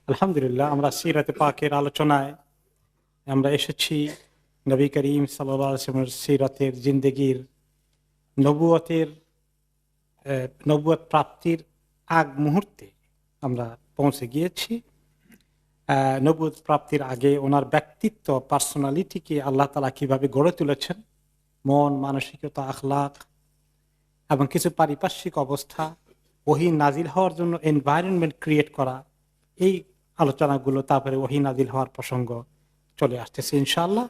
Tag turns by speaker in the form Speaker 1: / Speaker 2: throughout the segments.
Speaker 1: আলহামদুলিল্লাহ, আমরা সিরাতে পাকের আলোচনায় আমরা এসেছি। নবী করিম সাল্লাল্লাহু আলাইহি ওয়াসাল্লামের সিরাতের জিন্দেগির নবুয়তের নবুয়ত প্রাপ্তির আগ মুহূর্তে আমরা পৌঁছে গিয়েছি। নবুয়ত প্রাপ্তির আগে ওনার ব্যক্তিত্ব, পার্সোনালিটিকে আল্লাহ তাআলা কিভাবে গড়ে তুলেছেন, মন মানসিকতা, আখলাক এবং কিছু পারিপার্শ্বিক অবস্থা, ওহী নাজিল হওয়ার জন্য এনভায়রনমেন্ট ক্রিয়েট করা, এই আলোচনাগুলো, তারপরে ওহী নাজিল হওয়ার প্রসঙ্গ চলে আসতেছে ইনশাআল্লাহ।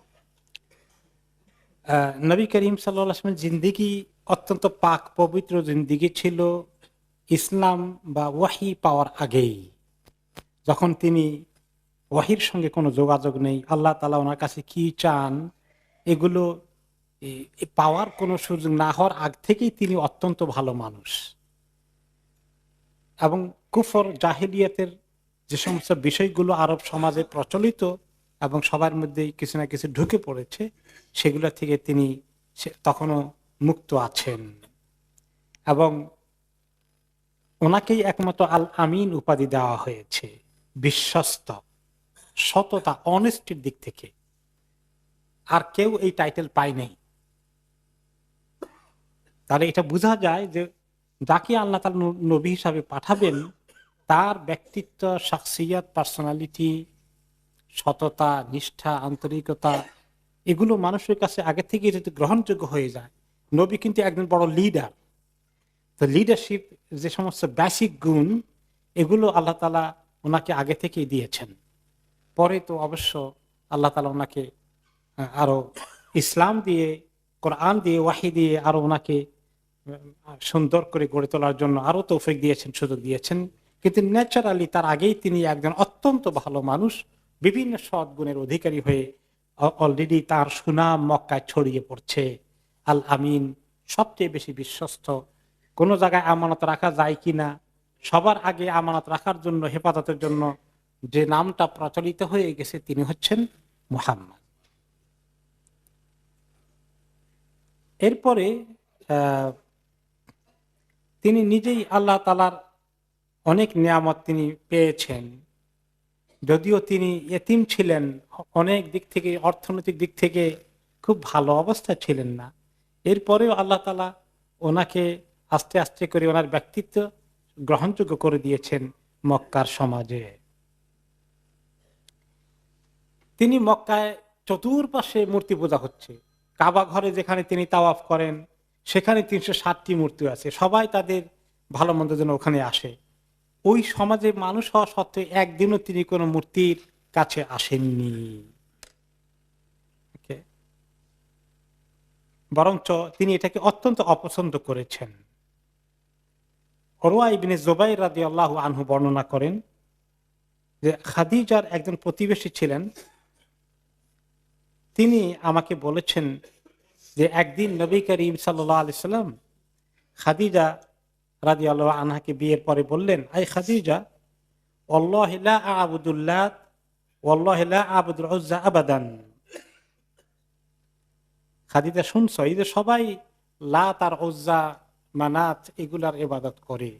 Speaker 1: নবী করিম সাল্লাল্লাহু আলাইহি ওয়াসাল্লামের জিন্দেগি অত্যন্ত পাক পবিত্র জিন্দেগি ছিল ইসলাম বা ওয়াহি পাওয়ার আগেই। যখন তিনি ওয়াহির সঙ্গে কোনো যোগাযোগ নেই, আল্লাহ তাআলা ওনার কাছে কি চান এগুলো পাওয়ার কোনো সুযোগ না হওয়ার আগ থেকেই তিনি অত্যন্ত ভালো মানুষ। এবং কুফর জাহেলিয়াতের যে সমস্ত বিষয়গুলো আরব সমাজে প্রচলিত এবং সবার মধ্যেই কিছু না কিছু ঢুকে পড়েছে, সেগুলো থেকে তিনি তখনও মুক্ত আছেন। এবং ওনাকেই একমাত্র আল আমিন উপাধি দেওয়া হয়েছে, বিশ্বস্ত, সততা, অনেস্টির দিক থেকে আর কেউ এই টাইটেল পায় নাই। তাহলে এটা বোঝা যায় যে যাকে আল্লাহ তাআলা নবী হিসাবে পাঠাবেন তার ব্যক্তিত্ব, শাখসিয়াত, পার্সোনালিটি, সততা, নিষ্ঠা, আন্তরিকতা, এগুলো মানুষের কাছে আগে থেকে যদি গ্রহণযোগ্য হয়ে যায়। নবী কিন্তু একজন বড় লিডার, তো লিডারশিপ যে সমস্ত বেসিক গুণ, এগুলো আল্লাহ তাআলা ওনাকে আগে থেকেই দিয়েছেন। পরে তো অবশ্য আল্লাহ তাআলা ওনাকে আরো ইসলাম দিয়ে, কোরআন দিয়ে, ওয়াহি দিয়ে আরো ওনাকে সুন্দর করে গড়ে তোলার জন্য আরো তৌফিক দিয়েছেন, সুযোগ দিয়েছেন। কিন্তু ন্যাচারালি তার আগেই তিনি একজন অত্যন্ত ভালো মানুষ, বিভিন্ন সৎ গুণের অধিকারী হয়ে অলরেডি তার সুনাম মক্কায় ছড়িয়ে পড়ছে। আল আমিন, সবচেয়ে বেশি বিশ্বস্ত। কোন জায়গায় আমানত রাখা যায় কিনা, সবার আগে আমানত রাখার জন্য, হেফাজতের জন্য যে নামটা প্রচলিত হয়ে গেছে তিনি হচ্ছেন মুহাম্মদ। এরপরে তিনি নিজেই আল্লাহ তাআলার অনেক নিয়ামত তিনি পেয়েছেন। যদিও তিনি এতিম ছিলেন, অনেক দিক থেকে, অর্থনৈতিক দিক থেকে খুব ভালো অবস্থায় ছিলেন না, এরপরেও আল্লাহ তাআলা ওনাকে আস্তে আস্তে করে ওনার ব্যক্তিত্ব গ্রহণযোগ্য করে দিয়েছেন মক্কার সমাজে। তিনি মক্কায় চতুর্পাশে মূর্তি পূজা হচ্ছে। কাবা ঘরে যেখানে তিনি তাওয়াফ করেন সেখানে 360টি মূর্তি আছে, সবাই তাদের ভালো মন্দের জন্য ওখানে আসে। ওই সমাজে মানুষ হওয়া সত্ত্বেও একদিনও তিনি কোনো মূর্তির কাছে আসেননি। Okay? বরঞ্চ তিনি এটাকে অত্যন্ত অপছন্দ করেছেন। উরওয়া ইবনে জুবাইর রাদিয়াল্লাহু আনহু বর্ণনা করেন যে খাদিজার একজন প্রতিবেশী ছিলেন, তিনি আমাকে বলেছেন যে একদিন নবী করিম সাল্লাল্লাহু আলাইহি সাল্লাম খাদিজা রাদিয়াল্লাহু আনহাকে বিয়ের পরে বললেন, আই খাদিজা, ওয়াল্লাহি লা আ'বুদুল লাত ওয়াল্লাহি লা আ'বুদুল উজ্জা আবাদান। খাদিজা, শুনছো, এই যে সবাই লাত আর উজ্জা, মানাত এগুলার ইবাদত করে,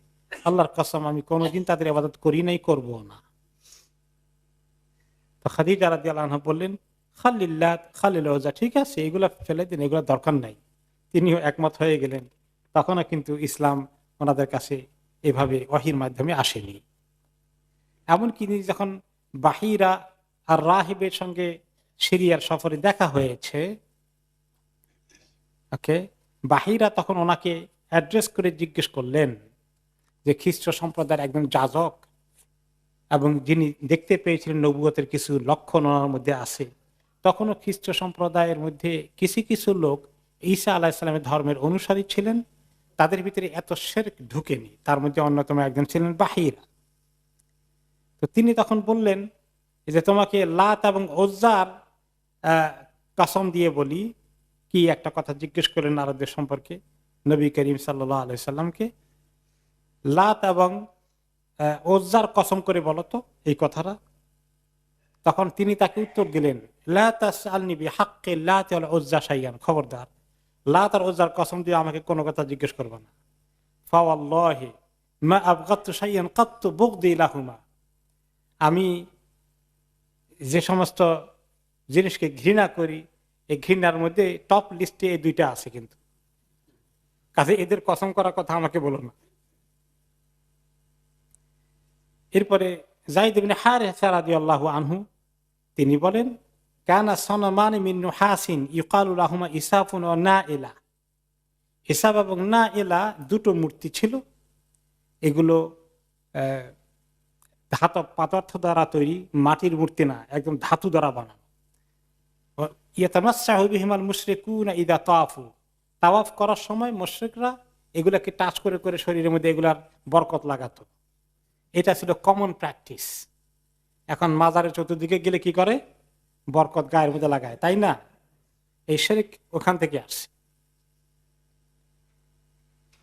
Speaker 1: আল্লাহর কসম আমি কোনোদিন তাদের ইবাদত করি নাই, করব না। তো খাদিজা রাদিয়াল্লাহু আনহা বললেন, খালিল লাত খালিল উজ্জা, ঠিক আছে, এগুলা ফেলে দিন, এগুলা দরকার নাই। তিনিও একমত হয়ে গেলেন। তখনও কিন্তু ইসলাম ওনাদের কাছে এভাবে ওহীর মাধ্যমে আসেনি। এমনকি যখন বাহিরা আর রাহিবের সঙ্গে সিরিয়ার সফরে দেখা হয়েছে, ওকে, বাহিরা তখন ওনাকে অ্যাড্রেস করে জিজ্ঞেস করলেন যে খ্রিস্ট সম্প্রদায়ের একজন যাজক, এবং যিনি দেখতে পেয়েছিলেন নবুয়তের কিছু লক্ষণ ওনার মধ্যে আছে। তখনও খ্রিস্ট সম্প্রদায়ের মধ্যে কিছু কিছু লোক ঈসা আলাইহিস সালামের ধর্মের অনুসারী ছিলেন, তাদের ভিতরে এত শিরক ঢুকেনি। তার মধ্যে অন্যতম একজন ছিলেন বাহিরা। তো তিনি তখন বললেন যে তোমাকে লাত এবং উজ্জার কসম দিয়ে বলি, কি একটা কথা জিজ্ঞেস করলেন আরবদের সম্পর্কে নবী করিম সাল্লাল্লাহু আলাইহি সাল্লামকে, লাত এবং উজ্জার কসম করে বলো তো এই কথাটা। তখন তিনি তাকে উত্তর দিলেন, লা তাসআলনি বিহাক্কি লাত ওয়াল উজ্জা শাইআন, খবরদার, লাত আর উজ্জার কসম দিয়ে আমাকে কোনো কথা জিজ্ঞেস করবে না। ফাওয়াল্লাহি মা আবগাতু শাইআন কাত্তু বুগদি লাহুমা, আমি যে সমস্ত জিনিসকে ঘৃণা করি, এই ঘৃণার মধ্যে টপ লিস্টে এই দুইটা আছে, কিন্তু কাজে এদের কসম করার কথা আমাকে বলো না। এরপরে যায়েদ ইবনে হারিসা রাদিয়াল্লাহু আনহু তিনি বলেন, কানা সনমান মিন নুহাসিন ইউকালু লাহুমা ইসাফুন ওয়া নাইলা। ইসাব এবং নাইলা দুটো মূর্তি ছিল, এগুলো ধাতব পদার্থ দ্বারা তৈরি, মাটির মূর্তি না, একদম ধাতু দ্বারা বানানো। ইয়াতামাসসাহু বিহিমাল মুশরিকুনা ইযা তাওয়াফু, তাওয়াফ করার সময় মুশরিকরা এগুলাকে টাচ করে করে শরীরের মধ্যে এগুলার বরকত লাগাতো। এটা ছিল কমন প্র্যাকটিস। এখন মাজারের চতুর্দিকে গেলে কি করে? বরকত গায়ের মধ্যে লাগায়, তাই না? এই শিরক ওখান থেকে আসছে।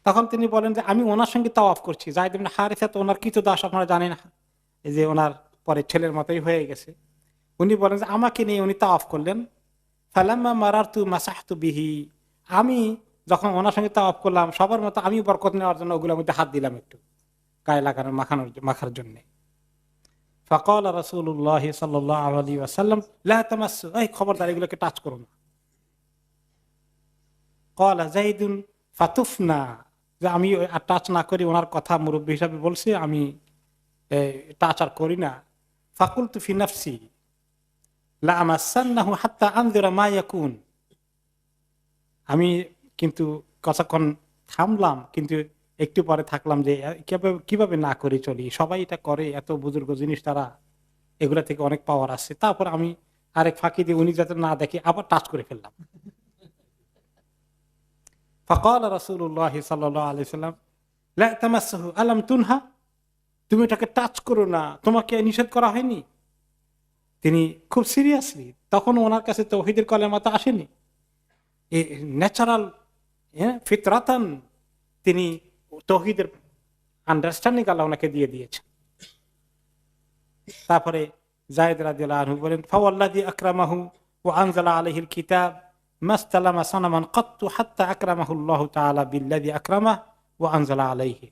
Speaker 1: তখন তিনি বলেন যে আমি ওনার সঙ্গে তাওয়াফ করছি। যায়েদ ইবনে হারিসা তো ওনার কৃতদাস, আপনারা জানেন, এই যে ওনার পরে ছেলের মতোই হয়ে গেছে। উনি বলেন যে আমাকে নিয়ে উনি তাওয়াফ করলেন। ফালাম্মা মারারতু মাসাহতু বিহি, আমি যখন ওনার সঙ্গে তাওয়াফ করলাম সবার মতো আমি বরকত নেওয়ার জন্য ওগুলোর মধ্যে হাত দিলাম একটু গায়ে লাগানোর মাখার জন্য। ফাকাল রাসূলুল্লাহ সাল্লাল্লাহু আলাইহি ওয়াসাল্লাম লা তামাসসু, এই খবরদার এগুলোকে টাচ করো না। ক্বালা যায়েদুন ফাতুফনা, যে আমি আর টাচ না করি, ওনার কথা মুরব্বী হিসাবে বলছি, আমি টাচ আর করি না। ফাকুলতু ফি নাফসি লা আমাসান্নাহু হাত্তা আনযুরা মা ইয়াকুন, আমি কিন্তু কতক্ষণ থামলাম, কিন্তু একটু পরে থাকলাম যে কিভাবে না করে চলি, সবাই এটা করে, এত বুজুর্গ জিনিস, তারা এগুলা থেকে অনেক পাওয়ার আছে। তারপর আমি আরেক ফাঁকি দিয়ে উনি যাতে না দেখে আবার টাচ করে ফেললাম। ফাকাল রাসূলুল্লাহ সাল্লাল্লাহু আলাইহি সাল্লাম লা তামাসসুহু আলাম তুনহা, তুমি এটাকে টাচ করো না, তোমাকে নিষেধ করা হয়নি? তিনি খুব সিরিয়াসলি, তখন ওনার কাছে তাওহীদের কলেমা তো আসেনি, ন্যাচারাল ফিতরাতান তিনি তাওহীদের আন্ডারস্ট্যান্ডিং আল্লাহ ওনাকে দিয়ে দিয়েছেন। তারপরে যায়েদ রাদিয়াল্লাহু আনহু বলেন, ফাওয়াল্লাযী আকরামাহু ওয়া আনজালা আলাইহিল কিতাব মাসতালামা সানামান কাত্তু হাত্তা আকরামাহু আল্লাহু তাআলা বিল্লাযী আকরামাহু ওয়া আনজালা আলাইহি।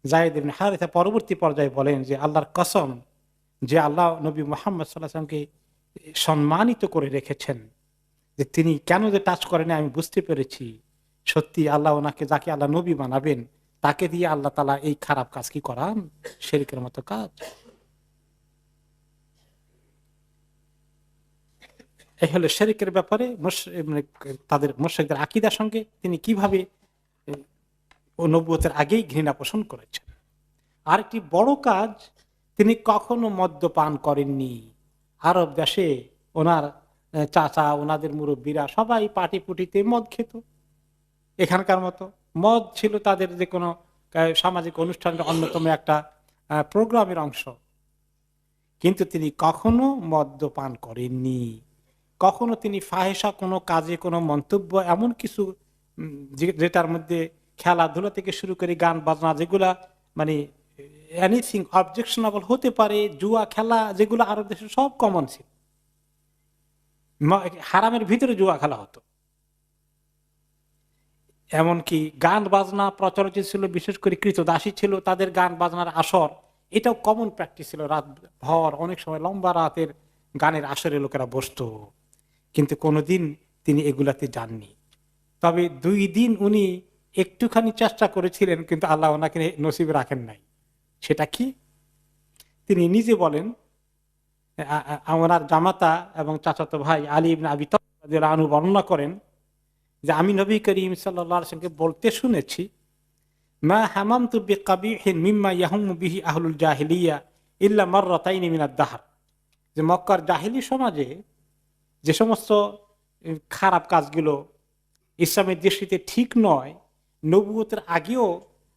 Speaker 1: যায়েদ ইবনে হারিসা পরবর্তী পর্যায়ে বলেন যে আল্লাহর কসম, যে আল্লাহ নবী মুহাম্মদ সাল্লাল্লাহু আলাইহি ওয়াসাল্লামকে সম্মানিত করে রেখেছেন, যে তিনি কেন যে টাচ করেন আমি বুঝতে পেরেছি, সত্যি আল্লাহ ওনাকে, যাকে আল্লাহ নবী বানাবেন তাকে দিয়ে আল্লাহ তাআলা এই খারাপ কাজ কি করান, শিরকের মতো কাজ। এই হলো শিরকের ব্যাপারে তাদের মুশরিকদের আকীদার সঙ্গে তিনি কিভাবে নবুয়তের আগেই ঘৃণা পোষণ করেছেন। আরেকটি বড় কাজ, তিনি কখনো মদ্যপান করেননি। আরব দেশে ওনার চাচা, ওনাদের মুরব্বীরা সবাই পাটি পুটিতে মদ খেত, এখানকার মতো মদ ছিল তাদের যে কোনো সামাজিক অনুষ্ঠানের অন্যতম একটা প্রোগ্রামের অংশ। কিন্তু তিনি কখনো মদ্যপান করেননি, কখনো তিনি ফাহেসা কোনো কাজে কোনো মন্তব্য, এমন কিছু যেটার মধ্যে খেলাধুলা থেকে শুরু করে গান বাজনা, যেগুলা মানে এনিথিং অবজেকশনেবল হতে পারে, জুয়া খেলা, যেগুলো আরব দেশে সব কমন ছিল, হারামের ভিতরে জুয়া খেলা হতো। এমনকি গান বাজনা প্রচলিত ছিল, বিশেষ করে কৃতদাসী ছিল, তাদের গান বাজনার আসর, এটাও কমন প্র্যাকটিস ছিল। রাত ভর, অনেক সময় লম্বা রাতের গানের আসরে লোকেরা বসতো, কিন্তু কোনোদিন তিনি এগুলাতে যাননি। তবে 2 দিন উনি একটুখানি চেষ্টা করেছিলেন, কিন্তু আল্লাহ ওনাকে নসিবে রাখেন নাই। সেটা কি? তিনি নিজে বলেন, ওনার জামাতা এবং চাচাতো ভাই আলী ইবনে আবি তালিব রাদিয়াল্লাহু আনহু বর্ণনা করেন যে আমি নবী করিম সাল্লাল্লাহু আলাইহি ওয়াসাল্লামকে বলতে শুনেছি, মা হামামতু বিকাবিহিন মিম্মা ইয়াহুমু বিহি আহলুল জাহিলিয়া ইল্লা মাররাতাইন মিনাদ দাহর, যে মক্কার জাহিলি সমাজে যে সমস্ত খারাপ কাজগুলো ইসলামের দৃষ্টিতে ঠিক নয়, নবুয়তের আগেও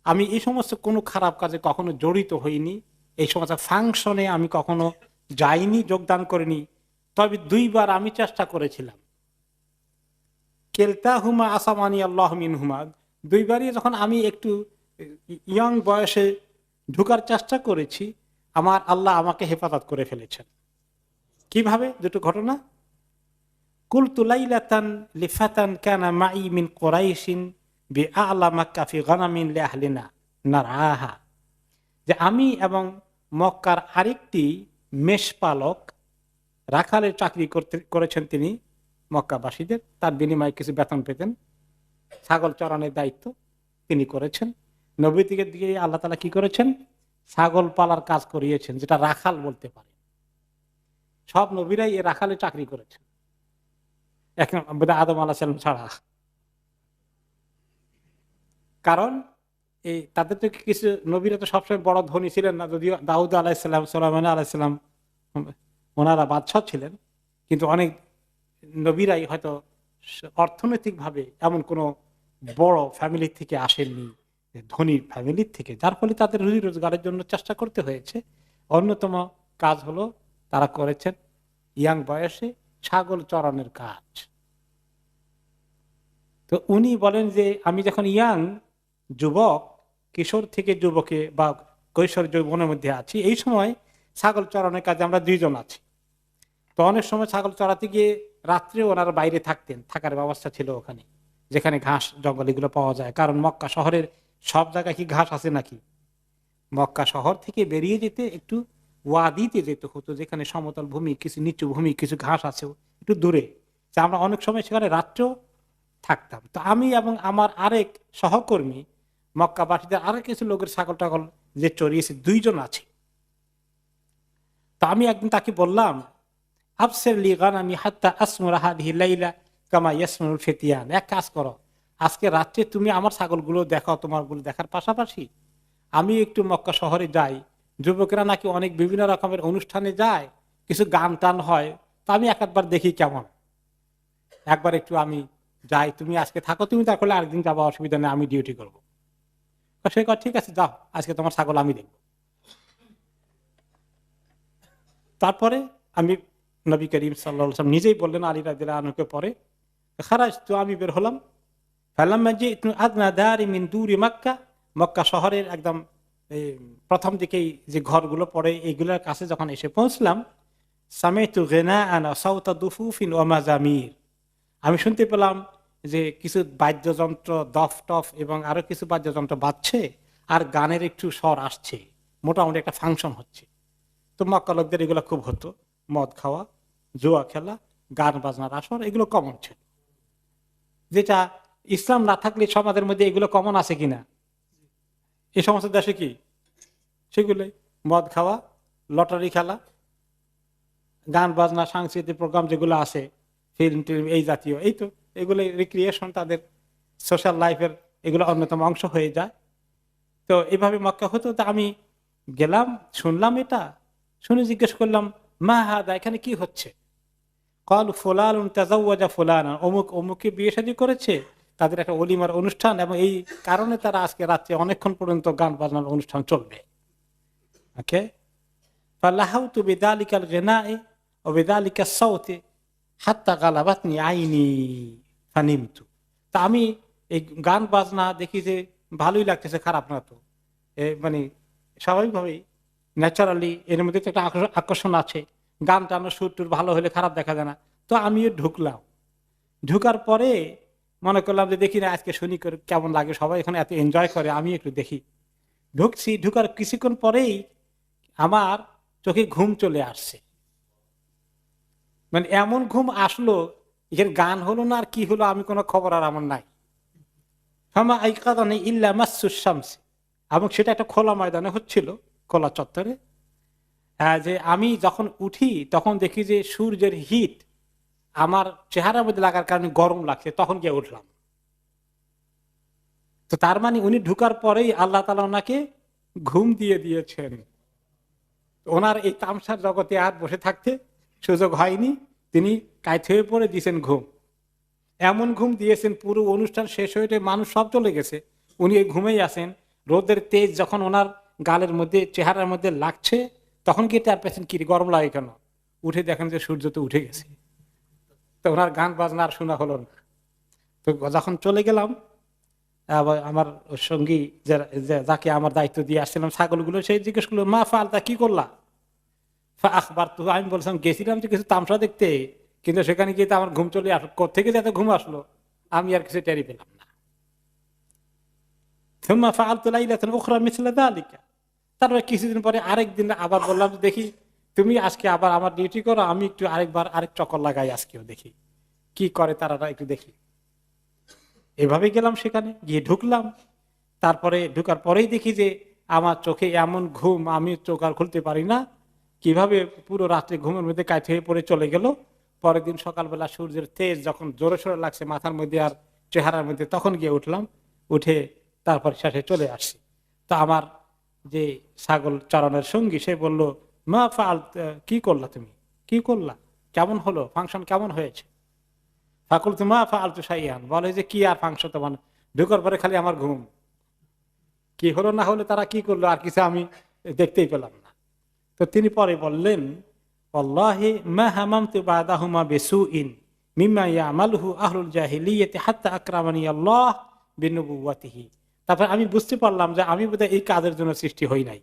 Speaker 1: আমি এই সমস্ত কোনো খারাপ কাজে কখনো জড়িত হইনি, এই সমস্ত ফাংশনে আমি কখনো যাইনি, যোগদান করিনি। তবে 2 বার আমি চেষ্টা করেছিলাম, কেলতাহুমা আসামানি আল্লাহু মিনহুমা, 2 বারই যখন আমি একটু ইয়ং বয়সে ঢোকার চেষ্টা করেছি, আমার আল্লাহ আমাকে হেফাজত করে ফেলেছেন। কিভাবে? 2টো ঘটনা। কুলতু লাইলাতান লিফাতান কানা মাই মিন কুরাইশিন বিআলা মাক্কা ফি গানামিন লিআহলিনা নারআহা, যে আমি এবং মক্কার আরেকটি মেষপালক, রাখালের চাকরি করেছেন তিনি মক্কাবাসীদের, তার বিনিময়ে কিছু বেতন পেতেন। ছাগল চরানোর দায়িত্ব তিনি করেছেন। নবী থেকে দিয়ে আল্লাহ তাআলা কি করেছেন? ছাগল পালার কাজ করিয়েছেন, যেটা রাখাল বলতে পারে। সব নবীরাই এই রাখালে চাকরি করেছেন, এখন আদম আলাইহিস সালাম ছাড়া। কারণ এই তাদের তো কিছু নবীরা তো সবসময় বড় ধনী ছিলেন না, যদিও দাউদ আলাইহিসসালাম, সুলাইমান আলাইহিসসালাম ওনারা বাদশাহ ছিলেন, কিন্তু অনেক নবীরাই হয়তো অর্থনৈতিকভাবে এমন কোনো বড় ফ্যামিলি থেকে আসেননি, ধনী ফ্যামিলির থেকে, যার ফলে তাদের রুজি রোজগারের জন্য চেষ্টা করতে হয়েছে। অন্যতম কাজ হলো তারা করেছেন ইয়াং বয়সে ছাগল চরানোর কাজ। তো উনি বলেন যে আমি যখন ইয়াং যুবক, কিশোর থেকে যুবকে বা কৈশোর যৌবনের মধ্যে আছি, এই সময় ছাগল চরানোর কাজে আমরা দুইজন আছি। তো অনেক সময় ছাগল চড়াতে গিয়ে রাত্রে ওনারা বাইরে থাকতেন, থাকার ব্যবস্থা ছিল ওখানে, যেখানে ঘাস জঙ্গল এগুলো পাওয়া যায়। কারণ মক্কা শহরের সব জায়গায় কি ঘাস আছে নাকি? মক্কা শহর থেকে বেরিয়ে যেতে একটু ওয়াদিতে যেতে হতো, যেখানে সমতল ভূমি, কিছু নিচু ভূমি, কিছু ঘাস আছে একটু দূরে। তা আমরা অনেক সময় সেখানে রাত্রেও থাকতাম। তো আমি এবং আমার আরেক সহকর্মী, মক্কাবাসীদের আরেক কিছু লোকের ছাগল টাগল যে চড়িয়েছে, দুইজন আছে। তা আমি একদিন তাকে বললাম, আফসেরলি গানামি হাত্তা আসমুরা হাদিহি লাইলা কামা ইয়াসমুল ফিতিয়ান, এক কাজ করো, আজকে রাত্রে তুমি আমার ছাগলগুলো দেখাও, তোমারগুলো দেখার পাশাপাশি আমি একটু মক্কা শহরে যাই, যুবকেরা নাকি অনেক বিভিন্ন রকমের অনুষ্ঠানে যায়, কিছু গান টান হয়, তা আমি একবার দেখি কেমন, একবার একটু আমি যাই, তুমি আজকে থাকো, তুমি তারপরে আরেকদিন যাবো, অসুবিধা নেই, আমি ডিউটি করবো। সে কয় ঠিক আছে, যাও, আজকে তোমার ছাগল আমি দেখবো। তারপরে আমি, নবী করিম সাল্লাল্লাহু আলাইহি ওয়াসাল্লাম নিজেই বললেন আলী রাদিয়াল্লাহু আনহুকে, পরে খারাজ তো আমি বের হলাম, ফালাম্মা জিতু আদনা দারি মিন দুরি মক্কা, মক্কা শহরের একদম প্রথম দিকেই যে ঘরগুলো পড়ে এইগুলোর কাছে যখন এসে পৌঁছলাম, সামিতু গিনাআন সাওতা দুফুফিন ওয়া মাজামির, আমি শুনতে পেলাম যে কিছু বাদ্যযন্ত্র, দফ টফ এবং আরো কিছু বাদ্যযন্ত্র বাজছে, আর গানের একটু স্বর আসছে, মোটামুটি একটা ফাংশন হচ্ছে। তো মক্কা লোকদের এগুলো খুব হতো, মদ খাওয়া, জুয়া খেলা, গান বাজনার আসর, এগুলো কমন ছিল। যেটা ইসলাম না থাকলে সমাজের মধ্যে এগুলো কমন আছে কিনা? এই সমস্ত দেশে কি সেগুলোই, মদ খাওয়া, লটারি খেলা, গান বাজনা, সাংস্কৃতিক প্রোগ্রাম যেগুলো আছে, ফিল্ম টিল্ম, এই জাতীয়, এই তো এগুলো রিক্রিয়েশন, তাদের সোশ্যাল লাইফের এগুলো অন্যতম অংশ হয়ে যায়। তো এইভাবে মক্কা হতো। তা আমি গেলাম, শুনলাম, এটা শুনে জিজ্ঞেস করলাম, মা হাদা, এখানে কি হচ্ছে? কল ফুলান তাজাওয়াজা ফুলান, অমুক অমুকে বিয়ে শাদী করেছে, তাদের একটা অলিমার অনুষ্ঠান, এবং এই কারণে তারা আজকে রাত্রে অনেকক্ষণ পর্যন্ত গান বাজনার অনুষ্ঠান চলবে। ওকে, ফালাহাউতু বিযালিকাল গিনাই ওয়া বিযালিকাস সাওতি হাত্তা গালাবাতনি আইনি ফানিমতু। তা আমি এই গান বাজনা দেখি যে ভালোই লাগতেছে, খারাপ না তো, মানে স্বাভাবিকভাবেই ন্যাচারালি এর মধ্যে তো একটা আকর্ষণ আছে, গান টানো সুর টুর ভালো হলে খারাপ দেখা যায় না। তো আমিও ঢুকলাম, ঢুকার পরে মনে করলাম যে দেখি না আজকে শুনি করে কেমন লাগে, সবাই এখানে এত এনজয় করে, আমি একটু দেখি। ঢুকছি, ঢুকার কিছুক্ষণ পরেই আমার চোখে ঘুম চলে আসছে। মানে এমন ঘুম আসলো, এখানে গান হলো না আর কি হলো, আমি কোনো খবর আর আমার নাই। হামা আইকাদানি ইল্লা মাসসুস শামস, এবং সেটা একটা খোলা ময়দানে হচ্ছিল, খোলা চত্বরে। যে আমি যখন উঠি তখন দেখি যে সূর্যের হিট আমার চেহারার মধ্যে লাগার কারণে গরম লাগছে, তখন গিয়ে উঠলাম। তো তার মানে উনি ঢুকার পরেই আল্লাহ তাআলা ওনাকে ঘুম দিয়ে দিয়েছেন। ওনার এই তামসার জগতে আর বসে থাকতে সুযোগ হয়নি, তিনি কায়ত হয়ে পড়ে দিয়েছেন ঘুম। এমন ঘুম দিয়েছেন, পুরো অনুষ্ঠান শেষ হয়ে মানুষ সব চলে গেছে, উনি এই ঘুমেই আছেন। রোদের তেজ যখন ওনার গালের মধ্যে, চেহারার মধ্যে লাগছে, তখন গিয়ে তার পেছন কি গরম লাগে কেন, উঠে দেখেন যে সূর্য তো উঠে গেছে। তো ওনার গান বাজনা আর শোনা হলো না। তো যখন চলে গেলাম, আমার সঙ্গী যাকে আমার দায়িত্ব দিয়ে আসছিলাম ছাগলগুলো, সেই জিজ্ঞেস করলো, মা ফালতা, কি করলা? আখবার তো আমি বলছিলাম গেছিলাম যে কিছু তামসা দেখতে, কিন্তু সেখানে গিয়ে তো আমার ঘুম চলে আসলো, কোথেকে যে এত ঘুম আসলো আমি আর কিছু টেরি পেলাম না। তারপরে কিছুদিন পরে আরেকদিন আবার বললাম, দেখি তুমি আজকে আবার আমার ডিউটি করো, আমি একটু আরেক চক্কর লাগাই, আজকেও দেখি কি করে তারা, একটু দেখি। এভাবে গেলাম, সেখানে গিয়ে ঢুকলাম। তারপরে ঢুকার পরেই দেখি যে আমার চোখে এমন ঘুম, আমি চোখ আর খুলতে পারি না। কিভাবে পুরো রাত্রে ঘুমের মধ্যে কাইট হয়ে পড়ে চলে গেল। পরের দিন সকালবেলা সূর্যের তেজ যখন জোরে সোরে লাগছে মাথার মধ্যে আর চেহারার মধ্যে, তখন গিয়ে উঠলাম। উঠে তারপর শেষে চলে আসছি। তো আমার যে ছাগল চড়ানোর সঙ্গী, সে বলল, মা ফাল, কি করলা তুমি, কি করলা, কেমন হলো, ফাংশন কেমন হয়েছে? ফাকুল তো মা ফাল তু সাইয়ান, বলে যে কি আর ফাংশন, তোমার ঢুকার পরে খালি আমার ঘুম, কি হলো না হলে তারা কি করলো আর কিছু আমি দেখতেই পেলাম না। তো তিনি পরে বললেন, আল্লাহি মা হামামতু বাদাহুমা বিসুইন মিম্মা ইয়ামালুহু আহলুল জাহিলিয়াতি হাত্তা আকরামানি আল্লাহ বিনুবুওয়াতিহি। তারপর আমি বুঝতে পারলাম যে আমি বোধহয় এই কাজের জন্য সৃষ্টি হই নাই।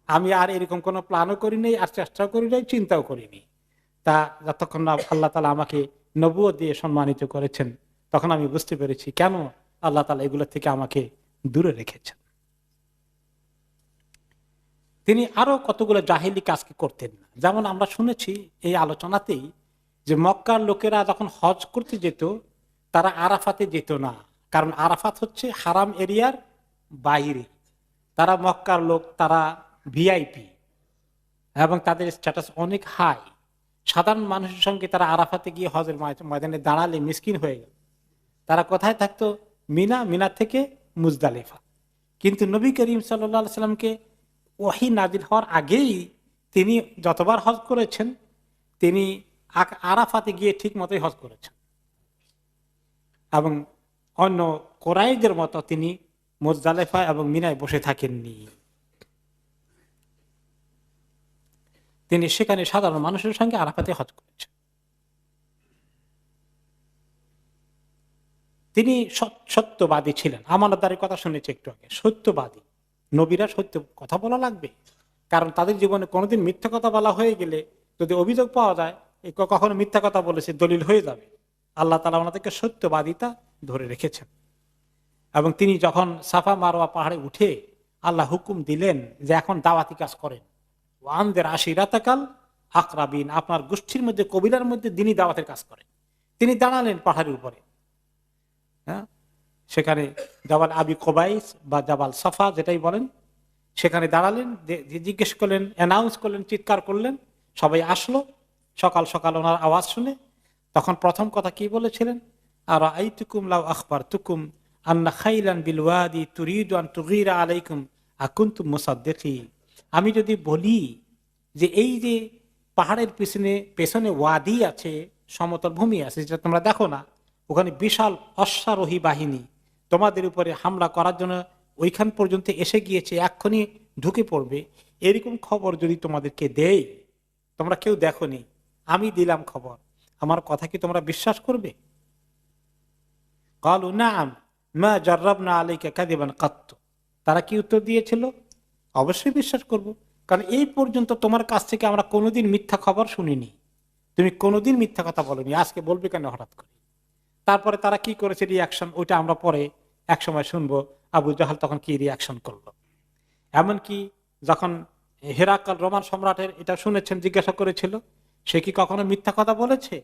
Speaker 1: আমি আর এরকম কোনো প্ল্যানও করি নাই, আর চেষ্টাও করি নাই, চিন্তাও করিনি। তা যতক্ষণ না আল্লাহ তাআলা আমাকে নবুয়ত দিয়ে সম্মানিত করেছেন, তখন আমি বুঝতে পেরেছি কেন আল্লাহ তাআলা এগুলো থেকে আমাকে দূরে রেখেছেন। তিনি আরো কতগুলো জাহেলি কাজকে করতেন না। যেমন আমরা শুনেছি এই আলোচনাতেই যে মক্কার লোকেরা যখন হজ করতে যেত, তারা আরাফাতে যেত না। কারণ আরাফাত হচ্ছে হারাম এরিয়ার বাইরে। তারা মক্কার লোক, তারা ভিআইপি এবং তাদের স্ট্যাটাস অনেক হাই। সাধারণ মানুষের সঙ্গে তারা আরাফাতে গিয়ে হজের ময়দানে দাঁড়ালে মিসকিন হয়ে গেল। তারা কোথায় থাকতো? মিনা থেকে মুজদালিফা। কিন্তু নবী করিম সাল্লাল্লাহু আলাইহি সাল্লামকে ওহী নাজিল হওয়ার আগেই তিনি যতবার হজ করেছেন, তিনি আরাফাতে গিয়ে ঠিক মতোই হজ করেছেন এবং অন্য কোরাইশদের মতো তিনি মুজদালিফা এবং মিনায় বসে থাকেননি। তিনি সেখানে সাধারণ মানুষের সঙ্গে আরাফাতে হজ করেছেন। তিনি সত্যবাদী ছিলেন। আমানতদারির কথা শুনেছি একটু আগে। সত্যবাদী নবীরা সত্য কথা বলা লাগবে, কারণ তাদের জীবনে কোনোদিন মিথ্যা কথা বলা হয়ে গেলে যদি অভিযোগ পাওয়া যায় কখনো মিথ্যা কথা বলেছে, দলিল হয়ে যাবে। আল্লাহ তাআলা ওনাদেরকে সত্যবাদিতা ধরে রেখেছেন। এবং তিনি যখন সাফা মারওয়া পাহাড়ে উঠে আল্লাহ হুকুম দিলেন যে এখন দাওয়াতি কাজ করেন, ওয়ানদের আশিরাতাকাল আকরাবিন, আপনার গোষ্ঠীর মধ্যে, কবিলার মধ্যে দিনই দাওয়াতের কাজ করেন। তিনি দাঁড়ালেন পাহাড়ের উপরে, হ্যাঁ, সেখানে জাবাল আবি কোবাইস বা জাবাল সাফা যেটাই বলেন, সেখানে দাঁড়ালেন, জিজ্ঞেস করলেন, অ্যানাউন্স করলেন, চিৎকার করলেন, সবাই আসলো। সকাল সকাল ওনার আওয়াজ শুনে তখন প্রথম কথা কি বলেছিলেন? আর আইতুকুম লাউ আখবারতুকুম আন্না খাইলান বিল ওয়াদি তুরিদু আন তুগীরা আলাইকুম আকুনতুম মুসাদ্দিকি। আমি যদি বলি যে এই যে পাহাড়ের পেছনে ওয়াদি আছে, সমতল ভূমি আছে, যেটা তোমরা দেখো না, ওখানে বিশাল অশ্বারোহী বাহিনী তোমাদের উপরে হামলা করার জন্য ওইখান পর্যন্ত এসে গিয়েছে, এক্ষুনি ঢুকে পড়বে, এরকম খবর যদি তোমাদেরকে দেই, তোমরা কেউ দেখোনি, আমি দিলাম খবর, আমার কথা কি তোমরা বিশ্বাস করবে? ক্বালু নাআম মা জাররাবনা আলাইকা কাযিবান কাত্তু। তারা কি উত্তর দিয়েছিল? অবশ্যই বিশ্বাস করব, কারণ এই পর্যন্ত তোমার কাছ থেকে আমরা কোনোদিন মিথ্যা খবর শুনিনি, তুমি কোনোদিন মিথ্যা কথা বলোনি, আজকে বলবে কেন হঠাৎ করে? তারপরে তারা কি করেছে রিয়াকশন, ওইটা আমরা পরে এক সময় শুনবো। আবু জাহাল তখন কি রিয়াকশন করলো। এমনকি যখন হেরাকাল রোমান সম্রাটের এটা শুনেছেন, জিজ্ঞাসা করেছিল, সে কি কখনো মিথ্যা কথা বলেছে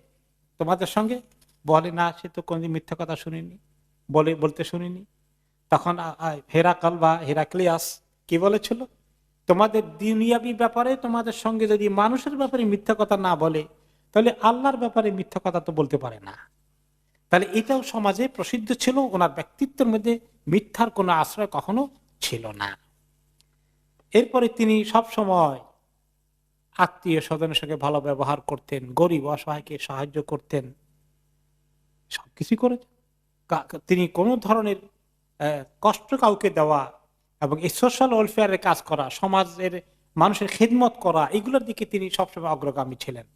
Speaker 1: তোমাদের সঙ্গে? বলে না, সে তো কোনদিন মিথ্যা কথা শুনিনি, বলতে শুনিনি। তখন হেরাকাল বা হেরাক্লিয়াস কি বলেছিল? তোমাদের দুনিয়াবী ব্যাপারে তোমাদের সঙ্গে যদি মানুষের ব্যাপারে মিথ্যা কথা না বলে, তাহলে আল্লাহর ব্যাপারে মিথ্যা কথা তো বলতে পারে না। তাহলে এটাও সমাজে প্রসিদ্ধ ছিল, ওনার ব্যক্তিত্বের মধ্যে মিথ্যার কোনো আশ্রয় কখনো ছিল না। এরপরে তিনি সব সময় আত্মীয় স্বজনের সঙ্গে ভালো ব্যবহার করতেন, গরিব অসহায়কে সাহায্য করতেন, সবকিছু করেছেন। তিনি কোনো ধরনের কষ্ট কাউকে দেওয়া এবং এই সোশ্যাল ওয়েলফেয়ারের কাজ করা, সমাজের মানুষের খেদমত করা, এগুলোর দিকে তিনি সবসময় অগ্রগামী ছিলেন।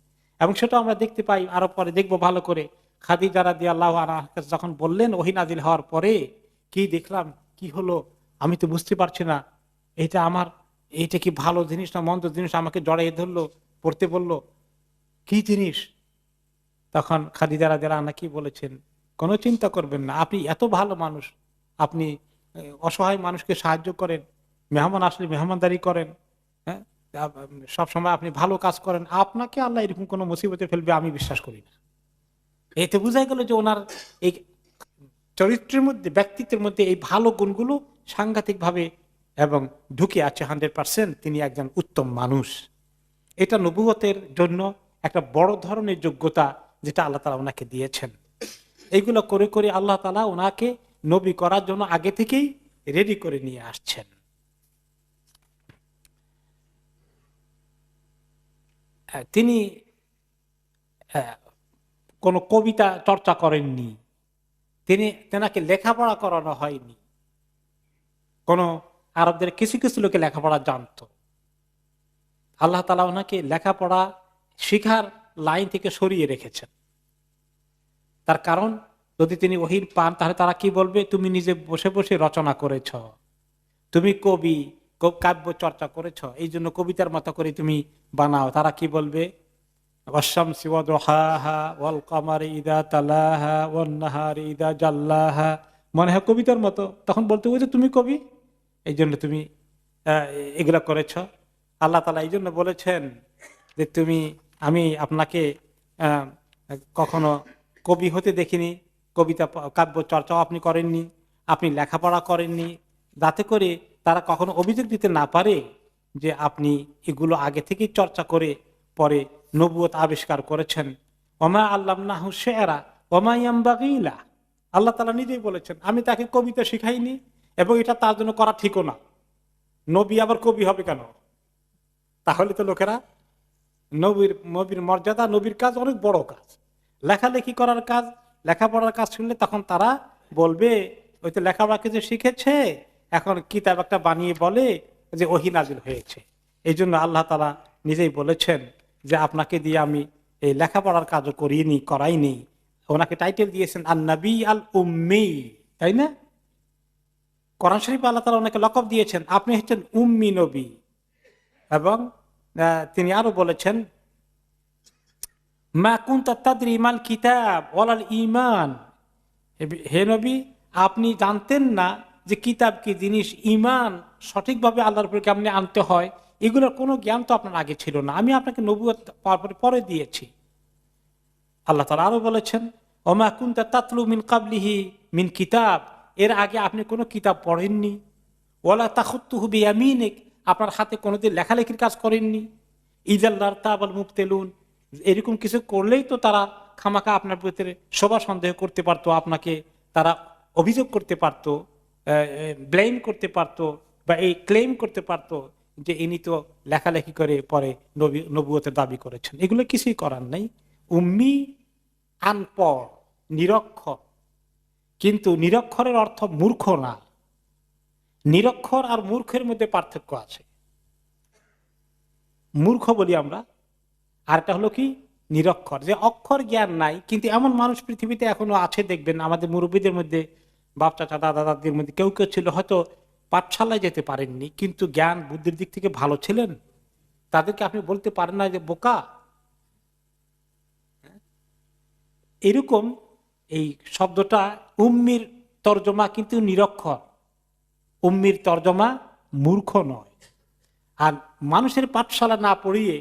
Speaker 1: এবং সেটা আমরা দেখতে পাই, আরো পরে দেখবো ভালো করে। খাদিজা রাদিয়াল্লাহু আনহা যখন বললেন ওহী নাজিল হওয়ার পরে, কি দেখলাম, কি হলো, আমি তো বুঝতে পারছি না, এটা কি ভালো জিনিস না মন্দ জিনিস, আমাকে জড়াই ধরলো, পড়তে বললো, কি জিনিস? তখন খাদিজা রাদিয়াল্লাহু আনহা কি বলেছেন? কোনো চিন্তা করবেন না, আপনি এত ভালো মানুষ, আপনি অসহায় মানুষকে সাহায্য করেন, মেহমান আসলে মেহমানদারি করেন, হ্যাঁ, সবসময় আপনি ভালো কাজ করেন, আপনাকে আল্লাহ এরকম কোনো মুসিবতে ফেলবে আমি বিশ্বাস করি না। এতে বোঝা গেল যে ওনার এই চরিত্রের মধ্যে, ব্যক্তিত্বের মধ্যে এই ভালো গুণগুলো সাংঘাতিক ভাবে এবং ঢুকে আছে 100%। তিনি একজন উত্তম মানুষ। এটা নবুয়তের জন্য একটা বড় ধরনের যোগ্যতা যেটা আল্লাহ তাআলা ওনাকে দিয়েছেন। এইগুলো করে করে আল্লাহ তাআলা ওনাকে নবী করার জন্য আগে থেকেই রেডি করে নিয়ে আসছেন। তিনি কোনো কবিতা চর্চা করেননি, তেনাকে লেখাপড়া করানো হয়নি। কোন আরবদের কিছু কিছু লোকে লেখাপড়া জানতো, আল্লাহ তাআলা ওনাকে লেখাপড়া শিখার লাইন থেকে সরিয়ে রেখেছেন। তার কারণ, যদি তিনি ওহী পান তাহলে তারা কি বলবে, তুমি নিজে বসে বসে রচনা করেছ, তুমি কবি, কাব্য চর্চা করেছ, এই জন্য কবিতার মতো করে তুমি বানাও। তারা কি বলবে, ওয়াশ-শামসি ওয়া দুহাহা ওয়াল কমারি ইযা তালাহা ওয়ান নাহারি ইযা জাল্লাহা, মনে হয় কবিতার মতো। তখন বলতে, ওই যে তুমি কবি, এই জন্য তুমি এগুলা করেছ। আল্লাহ তাআলা এই জন্য বলেছেন যে আমি আপনাকে কখনো কবি হতে দেখিনি, কবিতা কাব্য চর্চাও আপনি করেননি, আপনি লেখাপড়া করেননি, যাতে করে তারা কখনো অভিযোগ দিতে না পারে যে আপনি এগুলো আগে থেকেই চর্চা করে পরে নবুয়ত আবিষ্কার করেছেন। ওমা আল্লামনাহু শি'রা ওমা ইয়ানবাগী লাহু, আল্লাহ তাআলা নিজেই বলেছেন আমি তাকে কবিতা শিখাইনি এবং এটা তার জন্য করা ঠিকও না। নবী আবার কবি হবে কেন? তাহলে তো লোকেরা নবীর মর্যাদা, নবীর কাজ অনেক বড় কাজ, লেখালেখি করার কাজ, লেখাপড়ার কাজ শুনলে তখন তারা বলবে ওই তো লেখাপড়া কিছু শিখেছে, এখন কিতাব একটা বানিয়ে বলে যে ওহী নাজিল হয়েছে। এই জন্য আল্লাহ তাআলা নিজেই বলেছেন যে আপনাকে দিয়ে আমি এই লেখাপড়ার কাজও করাইনি। ওনাকে টাইটেল দিয়েছেন আন-নবী আল উম্মি, তাই না? কোরআন শরীফে আল্লাহ তাআলা ওনাকে লকব দিয়েছেন আপনি হচ্ছেন উম্মি নবী। এবং তিনি আরো বলেছেন মা কুনতা তাদরি মাল কিতাব ওয়ালাল ঈমান, হে নবী আপনি জানতেন না যে কিতাব কি জিনিস, ঈমান সঠিকভাবে আল্লাহর উপর কেমনে আনতে হয়, এগুলোর কোনো জ্ঞান তো আপনার আগে ছিল না, আমি আপনাকে নবুয়ত পরে দিয়েছি। আল্লাহ তাআলা আরো বলেছেন ওমা কুনতা তাতলু মিন ক্বাবলিহি মিন কিতাব, এর আগে আপনি কোনো কিতাব পড়েননি, ওয়ালা তাখুত্তুহু বিয়ামিনিক, আপনার হাতে কোনোদিন লেখালেখির কাজ করেননি। ইযাল লারতাবাল মুবতিলুন, এরকম কিছু করলেই তো তারা খামাখা আপনার ভিতরে শোভা সন্দেহ করতে পারতো, আপনাকে তারা অভিযোগ করতে পারতো, ব্লেম করতে পারতো, বা এই ক্লেম করতে পারতো যে ইনি তো লেখালেখি করে পরে নবুয়তের দাবি করেছেন। এগুলো কিছুই করার নাই। উম্মি আনপড়, নিরক্ষর। কিন্তু নিরক্ষরের অর্থ মূর্খ না, নিরক্ষর আর মূর্খের মধ্যে পার্থক্য আছে। মূর্খ বলি আমরা, আর এটা হলো কি নিরক্ষর, যে অক্ষর জ্ঞান নাই। কিন্তু এমন মানুষ পৃথিবীতে এখনো আছে, দেখবেন আমাদের মুরব্বীদের মধ্যে, বাপ চাচা দাদা দাদির মধ্যে কেউ কেউ ছিল হয়তো পাঠশালায় যেতে পারেননি, কিন্তু জ্ঞান বুদ্ধির দিক থেকে ভালো ছিলেন। তাদেরকে আপনি বলতে পারেন না যে বোকা। এরকম এই শব্দটা উম্মির তর্জমা কিন্তু নিরক্ষর, উম্মির তর্জমা মূর্খ নয়। আর মানুষের পাঠশালা না পড়িয়ে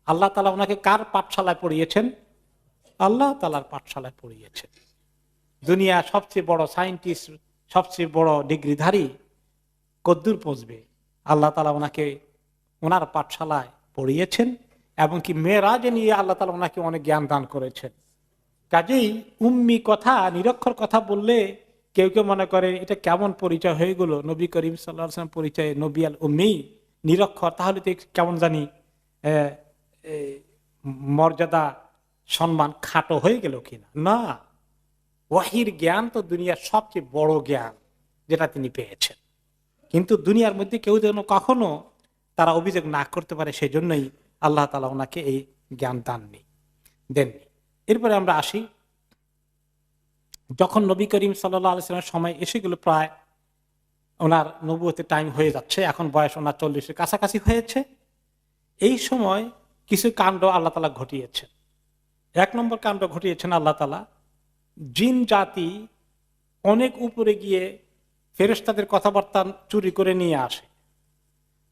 Speaker 1: আল্লাহ তাআলা ওনাকে কার পাঠশালায় পড়িয়েছেন? আল্লাহ তাআলার পাঠশালায় পড়িয়েছেন। দুনিয়া সবচেয়ে বড় সায়েন্টিস্ট, সবচেয়ে বড় ডিগ্রিধারী কদ্দুর পৌঁছবে? আল্লাহ তাআলা ওনাকে ওনার পাঠশালায় পড়িয়েছেন, এবং কি মেরাজে নিয়ে আল্লাহ তাআলা ওনাকে অনেক জ্ঞান দান করেছেন। কাজেই উম্মি কথা, নিরক্ষর কথা বললে কেউ কেউ মনে করে এটা কেমন পরিচয় হয়ে গেল, নবী করিম সাল্লাল্লাহু আলাইহি ওয়াসাল্লাম পরিচয় নবী আল উম্মি, নিরক্ষর, তাহলে তো কেমন জানি মর্যাদা সম্মান খাটো হয়ে গেল কিনা। না, ওয়াহির জ্ঞান তো দুনিয়ার সবচেয়ে বড় জ্ঞান যেটা তিনি পেয়েছেন। কিন্তু দুনিয়ার মধ্যে কেউ যেন কখনো তারা অভিযোগ না করতে পারে, সেজন্যই আল্লাহ তাআলা ওনাকে এই জ্ঞান দেননি। এরপরে আমরা আসি, যখন নবী করিম সাল্লাল্লাহু আলাইহি ওয়াসাল্লামের সময় এসে গেল, প্রায় ওনার নবুয়তের টাইম হয়ে যাচ্ছে, এখন বয়স ওনার 40-এর কাছাকাছি হয়েছে। এই সময় কিছু কাণ্ড আল্লাহ তাআলা ঘটিয়েছেন। এক নম্বর কাণ্ড ঘটিয়েছেন আল্লাহ তাআলা, জিন জাতি অনেক উপরে গিয়ে ফেরেশতাদের কথাবার্তা চুরি করে নিয়ে আসে।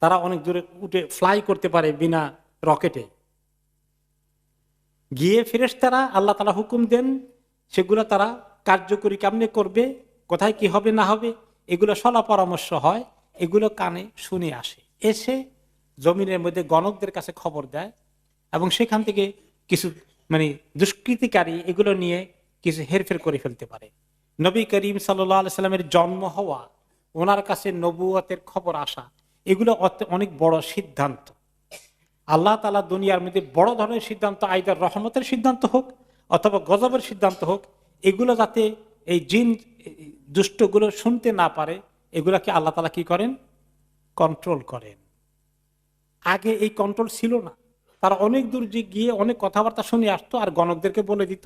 Speaker 1: তারা অনেক দূরে উঠে ফ্লাই করতে পারে বিনা রকেটে। গিয়ে ফেরেশতারা আল্লাহ তাআলা হুকুম দেন, সেগুলো তারা কার্যকরী কেমনে করবে, কোথায় কি হবে না হবে, এগুলো সলা পরামর্শ হয়, এগুলো কানে শুনে আসে, এসে জমিনের মধ্যে গণকদের কাছে খবর দেয়, এবং সেখান থেকে কিছু দুষ্কৃতিকারী এগুলো নিয়ে কিছু হেরফের করে ফেলতে পারে। নবী করিম সাল্লাল্লাহু আলাইহি সাল্লামের জন্ম হওয়া, ওনার কাছে নবুয়তের খবর আসা, এগুলো অনেক বড় সিদ্ধান্ত। আল্লাহ তাআলা দুনিয়ার মধ্যে বড় ধরনের সিদ্ধান্ত, আইদার রহমতের সিদ্ধান্ত হোক অথবা গজবের সিদ্ধান্ত হোক, এগুলো যাতে এই জিন দুষ্টগুলো শুনতে না পারে, এগুলাকে আল্লাহ তাআলা কি করেন? কন্ট্রোল করেন। আগে এই কন্ট্রোল ছিল না, তারা অনেক দূর গিয়ে অনেক কথাবার্তা শুনে আসতো আর গণকদেরকে বলে দিত।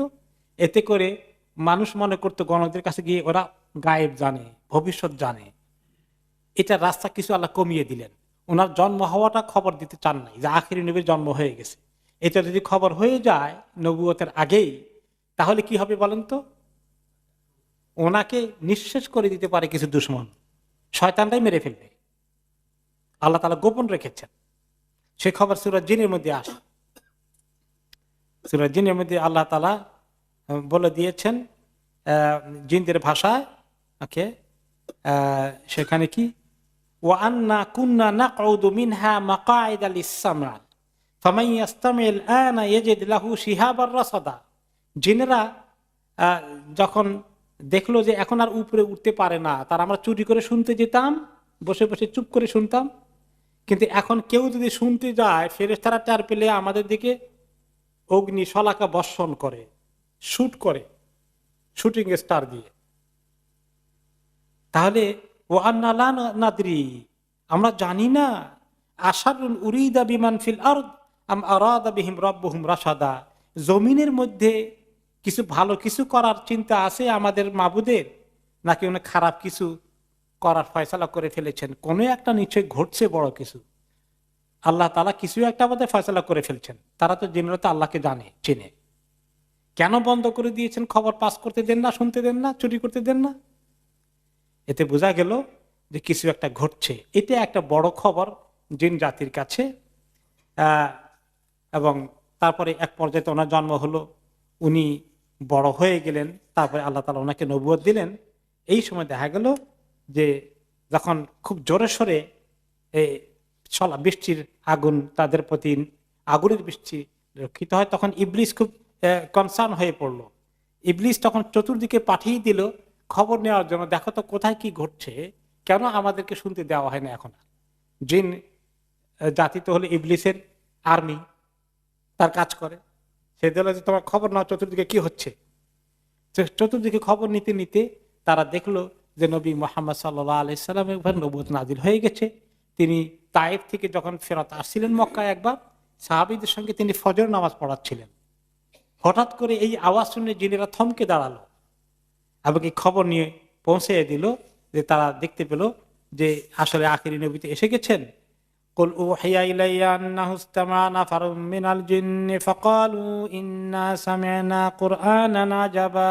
Speaker 1: এতে করে মানুষ মনে করতো গণকদের কাছে গিয়ে ওরা গায়েব জানে, ভবিষ্যৎ জানে। এটা রাস্তা কিছু আল্লাহ কমিয়ে দিলেন। ওনার জন্ম হওয়াটা খবর দিতে চান নাই যে আখিরি নবীর জন্ম হয়ে গেছে। এটা যদি খবর হয়ে যায় নবুয়তের আগেই, তাহলে কি হবে বলেন তো? ওনাকে নিঃশেষ করে দিতে পারে কিছু দুশমন, শয়তানটাই মেরে ফেলবে। আল্লাহ তাআলা গোপন রেখেছেন। সে খবর সূরা জিনের মধ্যে আসে। সূরা জিনের মধ্যে আল্লাহ তাআলা বলে দিয়েছেন জিনদের ভাষায়, ওকে, সেখানে কি, ওয়া আন্না কুন্না নাকউদু মিনহা মাকআইদা লিস-সামআ ফামান ইয়াস্তামিল আনা ইয়াজিদ লাহু শিহাবার রাসাদা। জিনেরা যখন দেখলো যে এখন আর উপরে উঠতে পারে না, তার আমরা চুরি করে শুনতে যেতাম, বসে বসে চুপ করে শুনতাম, কিন্তু এখন কেউ যদি শুনতে যায়, ফেরেশতারা টের পেলে আমাদের দিকে অগ্নি শলাকা বর্ষণ করে, শুট করে, শুটিং স্টার দিয়ে। তাহলে ও আন্না লা নাদরি, আমরা জানি না, আশারুন উরিদা বিমান ফিল আরদ আম আরাদা বিহিম রাব্বুহুম রাশাদা, জমিনের মধ্যে কিছু ভালো কিছু করার চিন্তা আছে আমাদের মাবুদের, নাকি উনি খারাপ কিছু করার ফয়সালা করে ফেলেছেন, কোনো একটা নিশ্চয় ঘটছে বড় কিছু। আল্লাহ তাআলা কিছু একটা আমাদের ফয়সালা করে ফেলছেন। তারা তো জিনেরা তো আল্লাহকে জানে, চিনে। কেন বন্ধ করে দিয়েছেন? খবর পাস করতে দেন না, শুনতে দেন না, চুরি করতে দেন না। এতে বোঝা গেল যে কিছু একটা ঘটছে। এটা একটা বড় খবর জিন জাতির কাছে। এবং তারপরে এক পর্যায়ে ওনার জন্ম হলো, উনি বড় হয়ে গেলেন, তারপরে আল্লাহ তাআলা ওনাকে নবুয়ত দিলেন। এই সময় দেখা গেল যে যখন খুব জোরে সোরে বৃষ্টির আগুন তাদের প্রতি, আগুনের বৃষ্টি রক্ষিত হয়, তখন ইবলিস খুব কনসার্ন হয়ে পড়লো। ইবলিস তখন চতুর্দিকে পাঠিয়ে দিল খবর নেওয়ার জন্য, দেখো তো কোথায় কি ঘটছে, কেন আমাদেরকে শুনতে দেওয়া হয় না এখন। জিন জাতি তো হলো ইবলিসের আর্মি, তার কাজ করে। সে দিল যে তোমার খবর নাও চতুর্দিকে কি হচ্ছে। চতুর্দিকে খবর নিতে নিতে তারা দেখলো যে নবী মুহাম্মদ সাল্লাল্লাহু আলাইহি সাল্লামের উপর নবুয়ত নাজিল হয়ে গেছে। তিনি তায়েফ থেকে যখন ফেরত আসছিলেন মক্কায়, একবার সাহাবীদের সঙ্গে তিনি ফজর নামাজ পড়াচ্ছিলেন। হঠাৎ করে এই আওয়াজ শুনে জিনেরা থমকে দাঁড়ালো এবং এই খবর নিয়ে পৌঁছে দিল যে তারা দেখতে পেল যে আসলে আখিরি নবীতে এসে গেছেন। কুল উহিয়া ইলাইয়া আন্নাহু ইসতামা'a নাফারুম মিনাল জিন্নি ফাকালু ইন্না সামি'না কুরআনান আজাবা।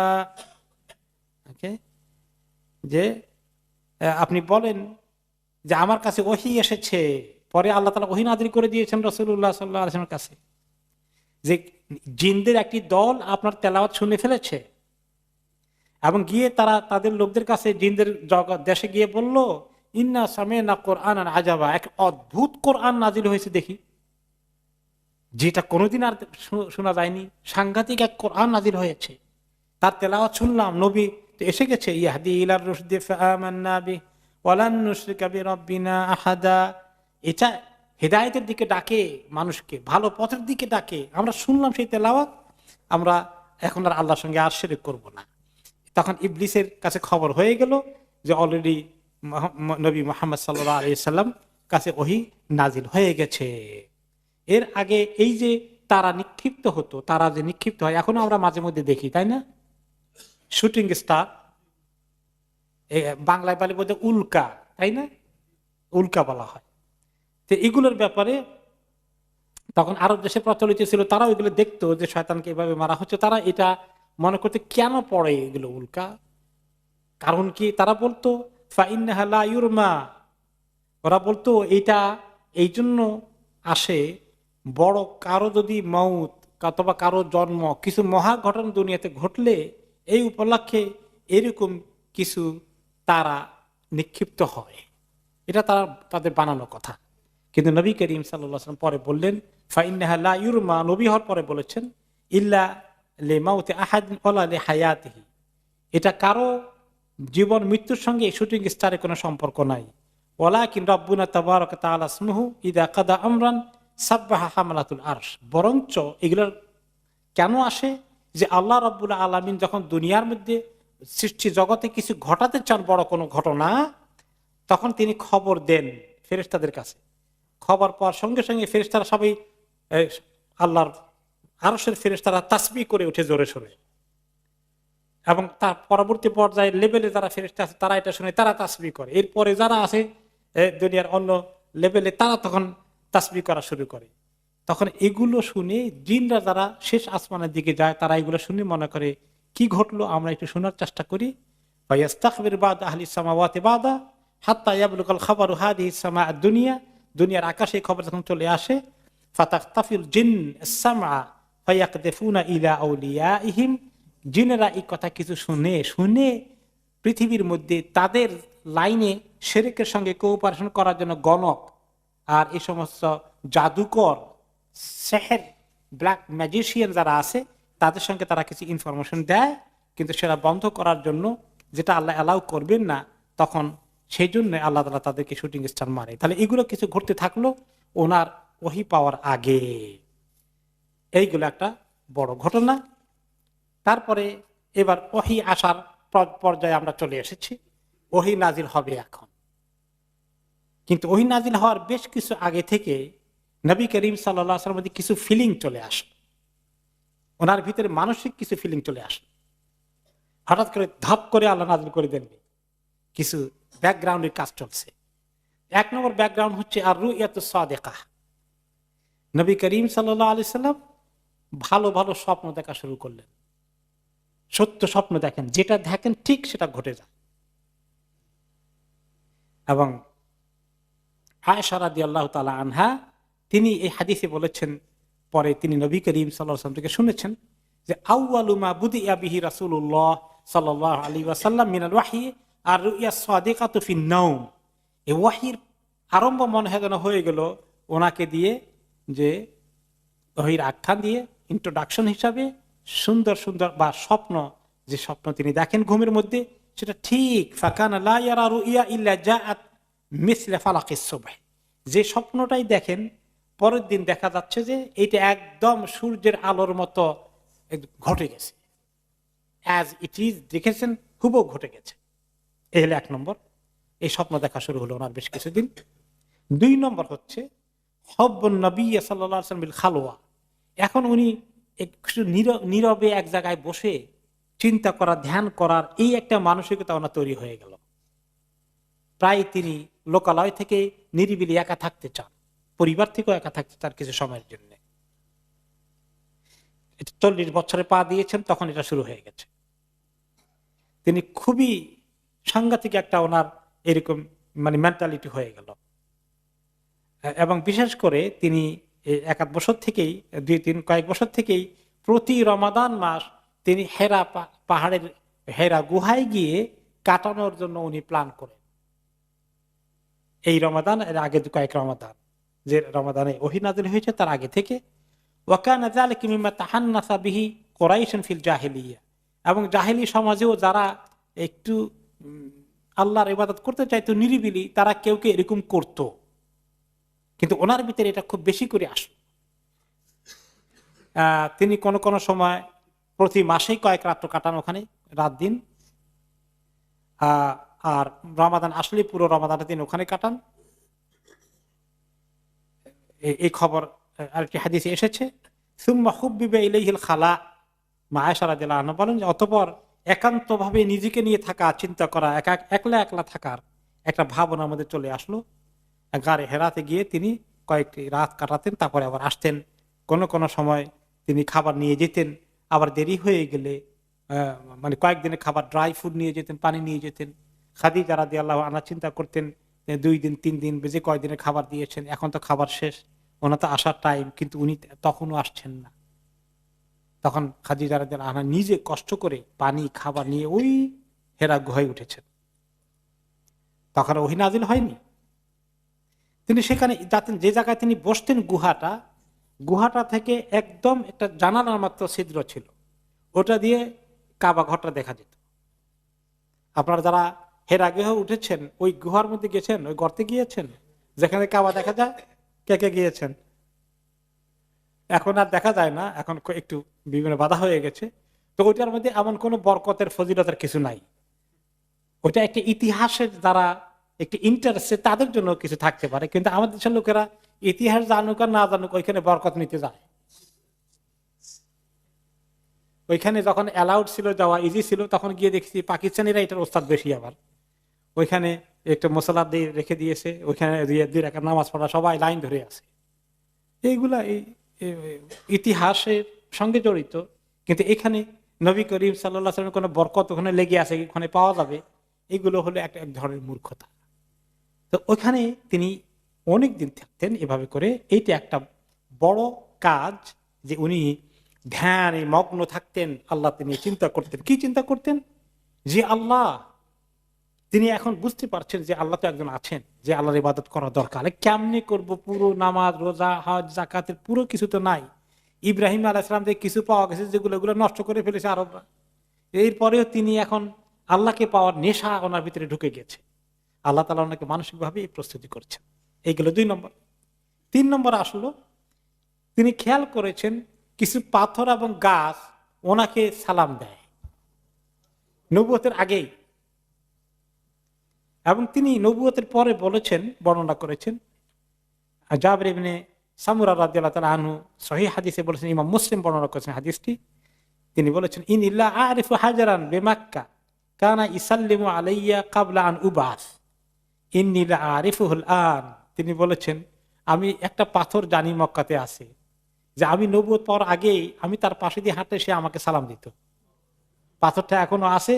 Speaker 1: ওকে, যে আপনি বলেন যে আমার কাছে ওহী এসেছে। পরে আল্লাহ তাআলা ওহী নাযিল করে দিয়েছেন রাসূলুল্লাহ সাল্লাল্লাহু আলাইহি ওয়াসাল্লামের কাছে যে জিনদের একটি দল আপনার তেলাওয়াত শুনে ফেলেছে, এবং গিয়ে তারা তাদের লোকদের কাছে জিনদের দেশে গিয়ে বলল, ইন্না সামি'না কুরআনান আজাবা, এক অদ্ভুত কোরআন নাজিল হয়েছে দেখি, যেটা কোনোদিন আর শোনা যায়নি। সাংঘাতিক এক কোরআন নাজিল হয়েছে, তার তেলাওয়াত শুনলাম, নবী তো এসে গেছে। ইয়াহদি ইলার রুশদি ফাআমান্না বিহি ওয়া লান নুশরিকা বিরাব্বিনা আহাদা, এটা হেদায়েতের দিকে ডাকে মানুষকে, ভালো পথের দিকে ডাকে। আমরা শুনলাম সেই তেলাওয়াত, আমরা এখন আর আল্লাহর সঙ্গে আর শিরক করব না। তখন ইবলিসের কাছে খবর হয়ে গেল যে অলরেডি নবী মুহাম্মদ সাল্লাল্লাহু আলাইহি সাল্লাম কাছে ওহী নাজিল হয়ে গেছে। এর আগে এই যে তারা নিক্ষিপ্ত হতো, তারা যে নিক্ষিপ্ত হয় এখনো আমরা মাঝে মধ্যে দেখি, তাই না? শুটিং স্টার, বাংলায় বলে বলতে উল্কা, তাই না? উল্কা বলা হয়। তো এগুলোর ব্যাপারে তখন আরব দেশে প্রচলিত ছিল, তারাও এগুলো দেখতো যে শয়তানকে এভাবে মারা হচ্ছে। তারা এটা মনে করতে কেন পড়ে এগুলো উল্কা, কারণ কি? তারা বলতো ফাইন্নাহা লা ইউরমা, ওরা বলতো এটা এই জন্য আসে, বড় কারো যদি মউত অথবা কারো জন্ম, কিছু মহা ঘটনা দুনিয়াতে ঘটলে এই উপলক্ষে এরকম কিছু তারা নিক্ষিপ্ত হয়। এটা তারা তাদের বানানো কথা। কিন্তু নবী করিম সাল্লাল্লাহু আলাইহি ওয়াসাল্লাম পরে বললেন, ফাইন্নাহা লা ইউরমা, নবী হওয়ার পরে বলেছেন, ইল্লা লিমাউতি আহাদিন ওয়ালা লিহায়াতিহি, এটা কারো জীবন মৃত্যুর সঙ্গে এই শুটিং স্টারের কোনো সম্পর্ক নাই। ওয়ালাকিন রাব্বুনা তাবারাকা তাআলা ইসমুহু ইযা কাদা আমরান সাব্বাহা হামালাতুল আরশ, বরঞ্চ এগুলোর কেন আসে যে আল্লাহ রাব্বুল আলামিন যখন দুনিয়ার মধ্যে সৃষ্টি জগতে কিছু ঘটাতে চান, বড় কোনো ঘটনা, তখন তিনি খবর দেন ফেরেশতাদের কাছে। খবর পাওয়ার সঙ্গে সঙ্গে ফেরেশতারা সবাই আল্লাহর আরশের ফেরেশতারা তাসবিহ করে উঠে জোরে সোরে, এবং তার পরবর্তী পর্যায়ে লেভেলে যারা ফেরেশতা আছে তারা এটা শুনে তারা তাসবিহ করে। এরপরে যারা আছে দুনিয়ার অন্য লেভেলে তারা তখন তাসবিহ করা শুরু করে। তখন এগুলো শুনে জিনরা যারা শেষ আসমানের দিকে যায় তারা এগুলো শুনে মনে করে কি ঘটলো, আমরা একটু শোনার চেষ্টা করি। ফায়াস্তাখবির বাদা আহলি সামাওয়াতি বাদা হাত্তা ইয়াবলুগাল খাবারু হাদিহিস সামা দুনিয়া, দুনিয়ার আকাশে খবর যখন চলে আসে, ফাতাখতাফিল জিন আস-সামআ ফায়াকদিফুনা ইলা আউলিয়াইহিম, জিনেরা এই কথা কিছু শুনে পৃথিবীর মধ্যে তাদের লাইনে শিরকের সঙ্গে কোঅপারেশন করার জন্য গণক আর এই সমস্ত জাদুকর, সেহের, ব্ল্যাক ম্যাজিশিয়ান যারা আছে তাদের সঙ্গে তারা কিছু ইনফরমেশন দেয়, কিন্তু সেটা বন্ধ করার জন্য, যেটা আল্লাহ অ্যালাউ করবেন না, তখন সেই জন্য আল্লাহ তাআলা তাদেরকে শুটিং স্টার মারে। তাহলে এগুলো কিছু ঘটতে থাকলো ওনার ওহী পাওয়ার আগে। এইগুলো একটা বড় ঘটনা। তারপরে এবার ওহী আসার পর্যায়ে আমরা চলে এসেছি। ওহী নাজিল হবে এখন, কিন্তু ওহী নাজিল হওয়ার বেশ কিছু আগে থেকে নবী করিম সাল্লাল্লাহু আলাইহি ওয়াসাল্লামের মধ্যে কিছু ফিলিং চলে আসে, ওনার ভিতরে মানসিক কিছু ফিলিং চলে আসে। হঠাৎ করে ধাপ করে আল্লাহ নাজিল করে দেননি, কিছু ব্যাকগ্রাউন্ডের কাজ চলছে। এক নম্বর ব্যাকগ্রাউন্ড হচ্ছে আর রুইয়াতুস সাদিকাহ। নবী করিম সাল্লাল্লাহু আলাইহি ওয়াসাল্লাম ভালো ভালো স্বপ্ন দেখা শুরু করলেন। সত্য স্বপ্ন দেখেন, যেটা দেখেন ঠিক সেটা ঘটে যায়। এবং আয়েশা রাদিয়াল্লাহু তাআলা আনহা তিনি এই হাদিসে বলেছেন, পরে তিনি নবী করিম সাল্লাল্লাহু আলাইহি ওয়াসাল্লাম থেকে শুনেছেন যে আউয়ালু মা বুদিয়া বিহি রাসূলুল্লাহ সাল্লাল্লাহু আলাইহি ওয়াসাল্লাম মিনাল ওয়াহয়ি আর রুইয়া সাদিকাতু ফিন নাওম। এই ওয়াহয়ির আরম্ভ মনে হয় যেন হয়ে গেল ওনাকে দিয়ে, যে ওহীর আখ্যান দিয়ে ইন্ট্রোডাকশন হিসাবে সুন্দর সুন্দর বা স্বপ্ন, যে স্বপ্ন তিনি দেখেন ঘুমের মধ্যে সেটা ঠিক ফাকানা লা ইয়ারা রুইয়া ইল্লা জাআত মিসলা ফালাকিস সুবহ, যে স্বপ্নটাই দেখেন পরের দিন দেখা যাচ্ছে যে এটা একদম সূর্যের আলোর মতো ঘটে গেছে, অ্যাজ ইট ইজ দেখেছেন হুবহু ঘটে গেছে। এই হলো এক নম্বর, এই স্বপ্ন দেখা শুরু হলো ওনার বেশ কিছুদিন। দুই নম্বর হচ্ছে হব্বুন নবী সাল্লাল্লাহু আলাইহি ওয়াসাল্লাম বিল খালওয়া। এখন উনি একটু নীরবে এক জায়গায় বসে চিন্তা করা, ধ্যান করার এই একটা মানসিকতা ওনার তৈরি হয়ে গেল। প্রায় তিনি লোকালয় থেকে নিরিবিলি একা থাকতে চান, পরিবার থেকেও একা থাকতে চান কিছু সময়ের জন্য। 40 বছরে পা দিয়েছেন তখন এটা শুরু হয়ে গেছে। তিনি খুবই সাংঘাতিক একটা ওনার এরকম মেন্টালিটি হয়ে গেল। এবং বিশেষ করে তিনি এক বছর থেকেই কয়েক বছর থেকেই প্রতি রমাদান মাস তিনি হেরা পাহাড়ের হেরা গুহায় গিয়ে কাটানোর জন্য উনি প্ল্যান করেন। এই রমাদান এর আগে কয়েক রমাদান, যে রমাদানে ওহী নাযিল হয়েছে তার আগে থেকে। ওয়াকানা যালিকা মিম্মা তাহান্নাসা বিহি কুরাইশুন ফিল জাহিলিয়া, এবং জাহেলি সমাজেও যারা একটু আল্লাহর ইবাদত করতে চাইতো নিরিবিলি, তারা কেউ কেউ এরকম করত, কিন্তু ওনার ভিতরে এটা খুব বেশি করে আসে। তিনি কোন কোন সময় প্রতি মাসেই কয়েক রাত্র কাটান ওখানে, রাত দিন। আর রমাদান আসলে পুরো রমাদানটা তিনি ওখানে কাটান। এই খবর আরেকটি হাদিসে এসেছে। সুম্মা হুব্বিবা ইলাইহিল খালা, মা আয়েশা রাদিয়াল্লাহু আনহা বলেন যে অতঃপর একান্তভাবে নিজেকে নিয়ে থাকা, চিন্তা করা, একলা একলা থাকার একটা ভাবনা আমাদের চলে আসলো। গারে হেরাতে গিয়ে তিনি কয়েকটি রাত কাটাতেন, তারপরে আবার আসতেন। কোন কোন সময় তিনি খাবার নিয়ে যেতেন, আবার দেরি হয়ে গেলে কয়েকদিনের খাবার ড্রাই ফুড নিয়ে যেতেন, পানি নিয়ে যেতেন। খাদিজা রাদিয়াল্লাহু আনহা চিন্তা করতেন 2 দিন 3 দিন বেজে কয়দিনের খাবার দিয়েছেন, এখন তো খাবার শেষ, ওনার তো আসার টাইম, কিন্তু উনি তখনও আসছেন না। তখন খাদিজা রাদিয়াল্লাহু আনহা নিজে কষ্ট করে পানি খাবার নিয়ে ওই হেরা গুহায় উঠেছেন। তখন ওহী নাজিল হয়নি। তিনি সেখানে যাতেন, যে জায়গায় তিনি বসতেন, গুহাটা থেকে একদম একটা জানালার মাত্র ছিদ্র ছিল, ওটা দিয়ে কাবা ঘরটা দেখা যেত। আপনারা যারা হেরা গুহা উঠেছেন, ওই গুহার মধ্যে গেছেন, ওই গর্তে গিয়েছেন যেখানে কাবা দেখা যায়, কে কে গিয়েছেন? এখন আর দেখা যায় না, এখন একটু বিভিন্ন বাধা হয়ে গেছে। তো ওইটার মধ্যে এমন কোন বরকতের ফজিলতের কিছু নাই। ওইটা একটা ইতিহাসের দ্বারা একটি ইন্টারেস্টে তাদের জন্য কিছু থাকতে পারে, কিন্তু আমাদের দেশের লোকেরা ইতিহাস জানুক আর না জানুক ওইখানে বরকত নিতে যায়। ওইখানে যখন অ্যালাউড ছিল, যাওয়া ইজি ছিল, তখন গিয়ে দেখছি পাকিস্তানিরা এটার ওস্তাদ বেশি। আবার ওইখানে একটা মশলা দিয়ে রেখে দিয়েছে, ওইখানে 2 রাকাত নামাজ পড়া, সবাই লাইন ধরে আছে। এইগুলা ইতিহাসের সঙ্গে জড়িত, কিন্তু এখানে নবী করিম সাল্লাল্লাহু আলাইহি ওয়াসাল্লামের কোনো বরকত ওখানে লেগে আছে, ওখানে পাওয়া যাবে, এগুলো হলো এক ধরনের মূর্খতা। তো ওখানে তিনি অনেক দিন থাকতেন এভাবে করে। এইটা একটা বড় কাজ যে উনি ধ্যানে মগ্ন থাকতেন, আল্লাহ তিনি চিন্তা করতেন। কি চিন্তা করতেন? যে আল্লাহ, তিনি এখন বুঝতে পারছেন যে আল্লাহ তো একজন আছেন, যে আল্লাহর ইবাদত করা দরকার। কেমনে করব? পুরো নামাজ, রোজা, হজ, যাকাতের পুরো কিছু তো নাই। ইব্রাহিম আলাইহিস সালাম থেকে কিছু পাওয়া গেছে, যেগুলো নষ্ট করে ফেলেছে আরবরা। এরপরেও তিনি এখন আল্লাহকে পাওয়ার নেশা ওনার ভিতরে ঢুকে গেছে। আল্লাহ তাআলা ওনাকে মানসিকভাবে এই প্রস্তুতি করছেন। এইগুলো 2 নম্বর। 3 নম্বর আসলো, তিনি খেয়াল করেছেন কিছু পাথর এবং গাছ ওনাকে সালাম দেয় নবুয়তের আগেই, এবং তিনি নবুয়তের পরে বলেছেন, বর্ণনা করেছেন। জাবের ইবনে সামুরা রাদিয়াল্লাহু তাআলা আনহু সহিহ হাদিসে বলেছেন, ইমাম মুসলিম বর্ণনা করেছেন হাদিসটি। তিনি বলেছেন, ইনিল্লা আরিফু হাজারান বিমাক্কা কানা ইসাল্লিমু আলাইয়া ক্বাবলা আন উবাস ইন্নী লা আরিফুহুল আন। তিনি বলেছেন, আমি একটা পাথর জানি মক্কাতে আছে, যে আমি নবুয়ত পাওয়ার আগেই আমি তার পাশে দিয়ে হাঁটলে সে আমাকে সালাম দিত। পাথরটা এখনো আছে,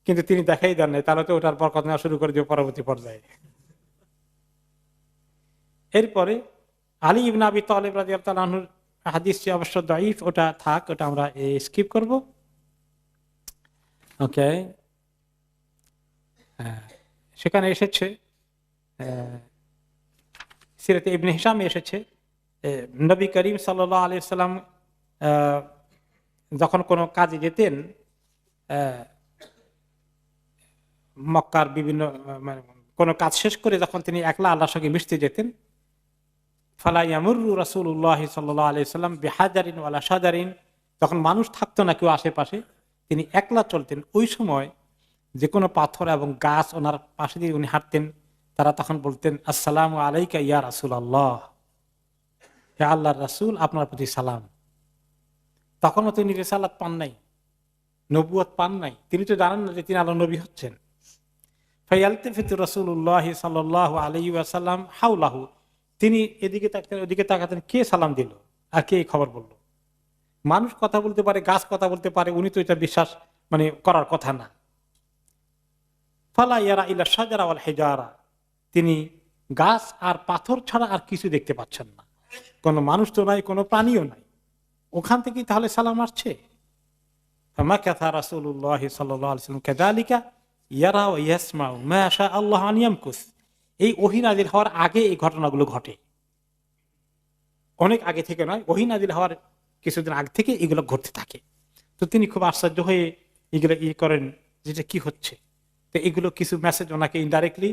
Speaker 1: কিন্তু তিনি দেখাই দেন নাই, তাহলে তো ওটার বরকত নেওয়া শুরু করে দিয়ে পরবর্তী পর্যায়ে। এরপরে আলী ইবনে আবি তালিব রাদিয়াল্লাহু তাআলা আনহুর হাদিসটি অবশ্য দাঈফ, ওটা থাক, ওটা আমরা স্কিপ করব। ওকে, সেখানে এসেছে, সিরাতে ইবনে হিশামে এসেছে, নবী করিম সাল্লাল্লাহু আলাইহি সাল্লাম যখন কোনো কাজে যেতেন, মক্কার বিভিন্ন কোনো কাজ শেষ করে যখন তিনি একলা আল্লাহর সঙ্গে মিশতে যেতেন, ফালা ইয়ামুরু রাসূলুল্লাহ সাল্লাল্লাহু আলাইহি সাল্লাম বিহাজারিন ওয়ালা শাজারিন, তখন মানুষ থাকতো না কেউ আশেপাশে, তিনি একলা চলতেন। ওই সময় যে কোনো পাথর এবং গাছ ওনার পাশে দিয়ে উনি হাঁটতেন, তারা তখন বলতেন, আসসালামু আলাইকা ইয়া রাসূলুল্লাহ, হে আল্লাহর রাসূল, আপনার প্রতি সালাম। তখনও তিনি রিসালাত পান নাই, নবুয়ত পান নাই, তিনি তো জানেন না যে তিনি আল্লাহর নবী হচ্ছেন। ফায়ালতাফিতু রাসূলুল্লাহ সাল্লাল্লাহু আলাইহি ওয়াসাল্লাম হাওলাহু, তিনি এদিকে তাকাতেন ওদিকে তাকাতেন, কে সালাম দিল আর কে এই খবর বলল। মানুষ কথা বলতে পারে, গাছ কথা বলতে পারে, উনি তো এটা বিশ্বাস করার কথা না। ফালা ইয়ারা ইলা শাজারা ওয়াল হিজারা, তিনি গাছ আর পাথর ছাড়া আর কিছু দেখতে পাচ্ছেন না। কোনো মানুষ তো নাই, কোনো প্রাণীও নাই, ওখান থেকেই তাহলে সালাম আসছে। ফামাকাথা রাসূলুল্লাহ সাল্লাল্লাহু আলাইহি ওয়াসাল্লাম কাযালিকা ইয়ারা ওয়া ইয়াসমাউ মা শা আল্লাহ আন ইয়ামকুস। এই ওহী নাযিল হওয়ার আগে এই ঘটনাগুলো ঘটে, অনেক আগে থেকে নয়, ওহী নাযিল হওয়ার কিছুদিন আগে থেকে এগুলো ঘটতে থাকে। তো তিনি খুব আশ্চর্য হয়ে এগুলো করেন, যেটা কি হচ্ছে। তো এগুলো কিছু মেসেজ ওনাকে ইনডাইরেক্টলি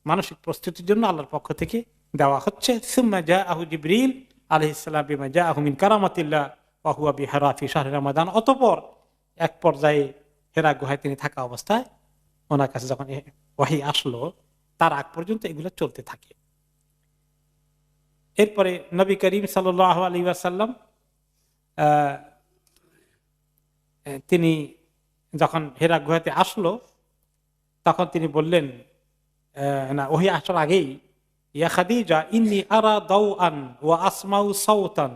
Speaker 1: মানসিক প্রস্তুতির জন্য আল্লাহর পক্ষ থেকে দেওয়া হচ্ছে। সুম্মা জাআহু জিবরিল আলাইহিস সালাম বিমা জাআহু মিন কারামাতিল্লাহ ওয়া হুয়া বিহিরা ফি শাহরি রমাদান। অতঃপর এক পর্যায়ে হেরা গুহায় তিনি থাকা অবস্থায় ওনার কাছে যখন ওহী আসলো, তার আগ পর্যন্ত এগুলো চলতে থাকে। এরপরে নবী করিম সাল্লাল্লাহু আলাইহি ওয়াসাল্লাম তিনি যখন হেরা গুহাতে আসলো, তখন তিনি বললেন, না ওহী আসার আগেই, ইয়া খাদিজা ইন্নী আরা দাওআন ওয়া আসমাউ সাওতান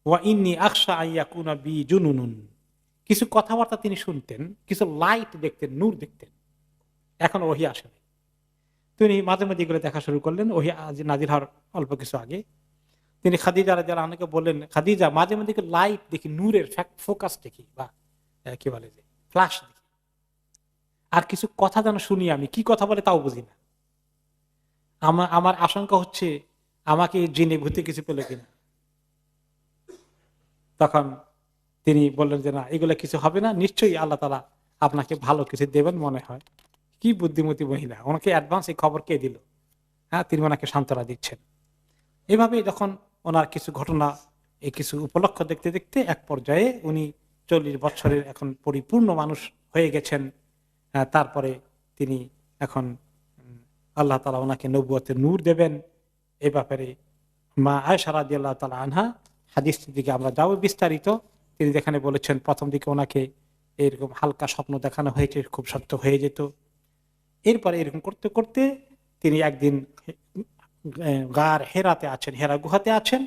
Speaker 1: ওয়া ইন্নী আখশা আন ইয়াকুনা বি জুনুনুন। কিছু কথাবার্তা তিনি শুনতেন, কিছু লাইট দেখতেন, নূর দেখতেন, এখন ওহী আসেনি। তিনি মাঝে মাঝে এগুলো দেখা শুরু করলেন, ওহি নাজির হওয়ার অল্প কিছু আগে। তিনি খাদিজা রাদিয়াল্লাহু আনহাকে বললেন, খাদিজা মাঝে মাঝে লাইট দেখি, নূরের ফোকাস দেখি, বা কি বলে যে ফ্ল্যাশ দেখি, আর কিছু কথা যেন শুনি, আমি কি কথা বলে তাও বুঝি না। আমার আশঙ্কা হচ্ছে আমাকে জিনে ভূতে কিছু পেলে কিনা। তখন তিনি বললেন যে না, এগুলো কিছু হবে না, নিশ্চয়ই আল্লাহ তাআলা আপনাকে ভালো কিছু দেবেন মনে হয়। কি বুদ্ধিমতী মহিলা, ওনাকে অ্যাডভান্স এই খবর কে দিল? হ্যাঁ, তিনি ওনাকে সান্ত্বনা দিচ্ছেন। এভাবে যখন ওনার কিছু ঘটনা, এই কিছু উপলক্ষ দেখতে দেখতে এক পর্যায়ে উনি 40 বছরের এখন পরিপূর্ণ মানুষ হয়ে গেছেন। তারপরে তিনি এখন আল্লাহ তাআলা ওনাকে নবুয়তের নূর দেবেন। এ ব্যাপারে মা আয়েশা রাদিয়াল্লাহু তাআলা আনহা হাদিসটির দিকে আমরা যাব বিস্তারিত। তিনি যেখানে বলেছেন প্রথম দিকে ওনাকে এরকম হালকা স্বপ্ন দেখানো হয়েছে, খুব সত্য হয়ে যেত। এরপরে এরকম করতে করতে তিনি একদিন গার হেরাতে আছেন, হেরা গুহাতে আছেন।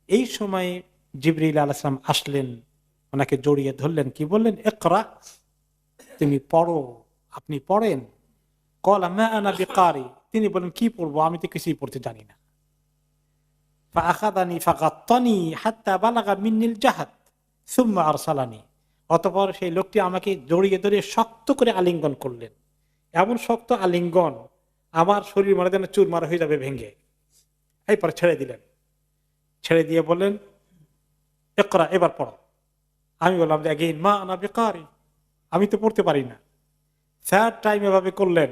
Speaker 1: এই সময় জিবরিল আলাইহিস সালাম আসলেন, ওনাকে জড়িয়ে ধরলেন, কি বললেন? ইকরা, তুমি পড়ো, আপনি পড়েন। ক্বালা মা আনা বিকারি, তিনি বলেন কি পড়বো, আমি তো কিছুই পড়তে জানি না। ফাআখাযানি ফাগাত্তানি হাত্তা বালাগা মিন্নিল জাহাদ সুম্মা আরসালানি, অতঃপর সেই লোকটি আমাকে জড়িয়ে ধরে শক্ত করে আলিঙ্গন করলেন, এমন শক্ত আলিঙ্গন আমার শরীর মনে যেন চুরমার হয়ে যাবে ভেঙে। এরপর ছেড়ে দিলেন, ছেড়ে দিয়ে বললেন ইকরা, এবার পড়ো। আমি বললাম যে আগেইন মা আনা বিকারি, আমি তো পড়তে পারি না। থার্ড টাইম এভাবে করলেন,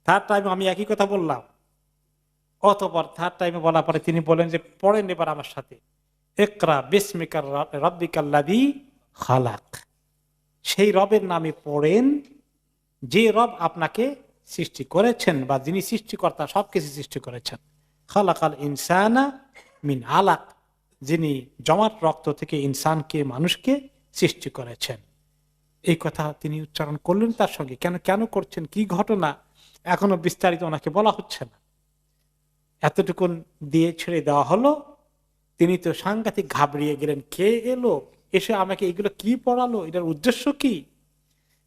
Speaker 1: থার্ড টাইম আমি একই কথা বললাম। অতঃপর থার্ড টাইমে বলার পরে তিনি বলেন যে পড়েন এবার আমার সাথে, ইকরা বিসমিকা রাব্বিকাল্লাযী খালাক, সেই রবের নামে পড়েন যে রব আপনাকে সৃষ্টি করেছেন, বা যিনি সৃষ্টিকর্তা, সবকিছু সৃষ্টি করেছেন। খালাকাল ইনসানা মিন আলাক, যিনি জমাট রক্ত থেকে ইনসানকে, মানুষকে সৃষ্টি করেছেন। এই কথা তিনি উচ্চারণ করলেন তার সঙ্গে। কেন কেন করছেন, কি ঘটনা, এখনো বিস্তারিত ওনাকে বলা হচ্ছে না। এতটুকুন দিয়ে ছেড়ে দেওয়া হলো। তিনি তো সাংঘাতিক ঘাবড়িয়ে গেলেন, কে এলো এসে আমাকে এগুলো কি পড়ালো, এটার উদ্দেশ্য কি?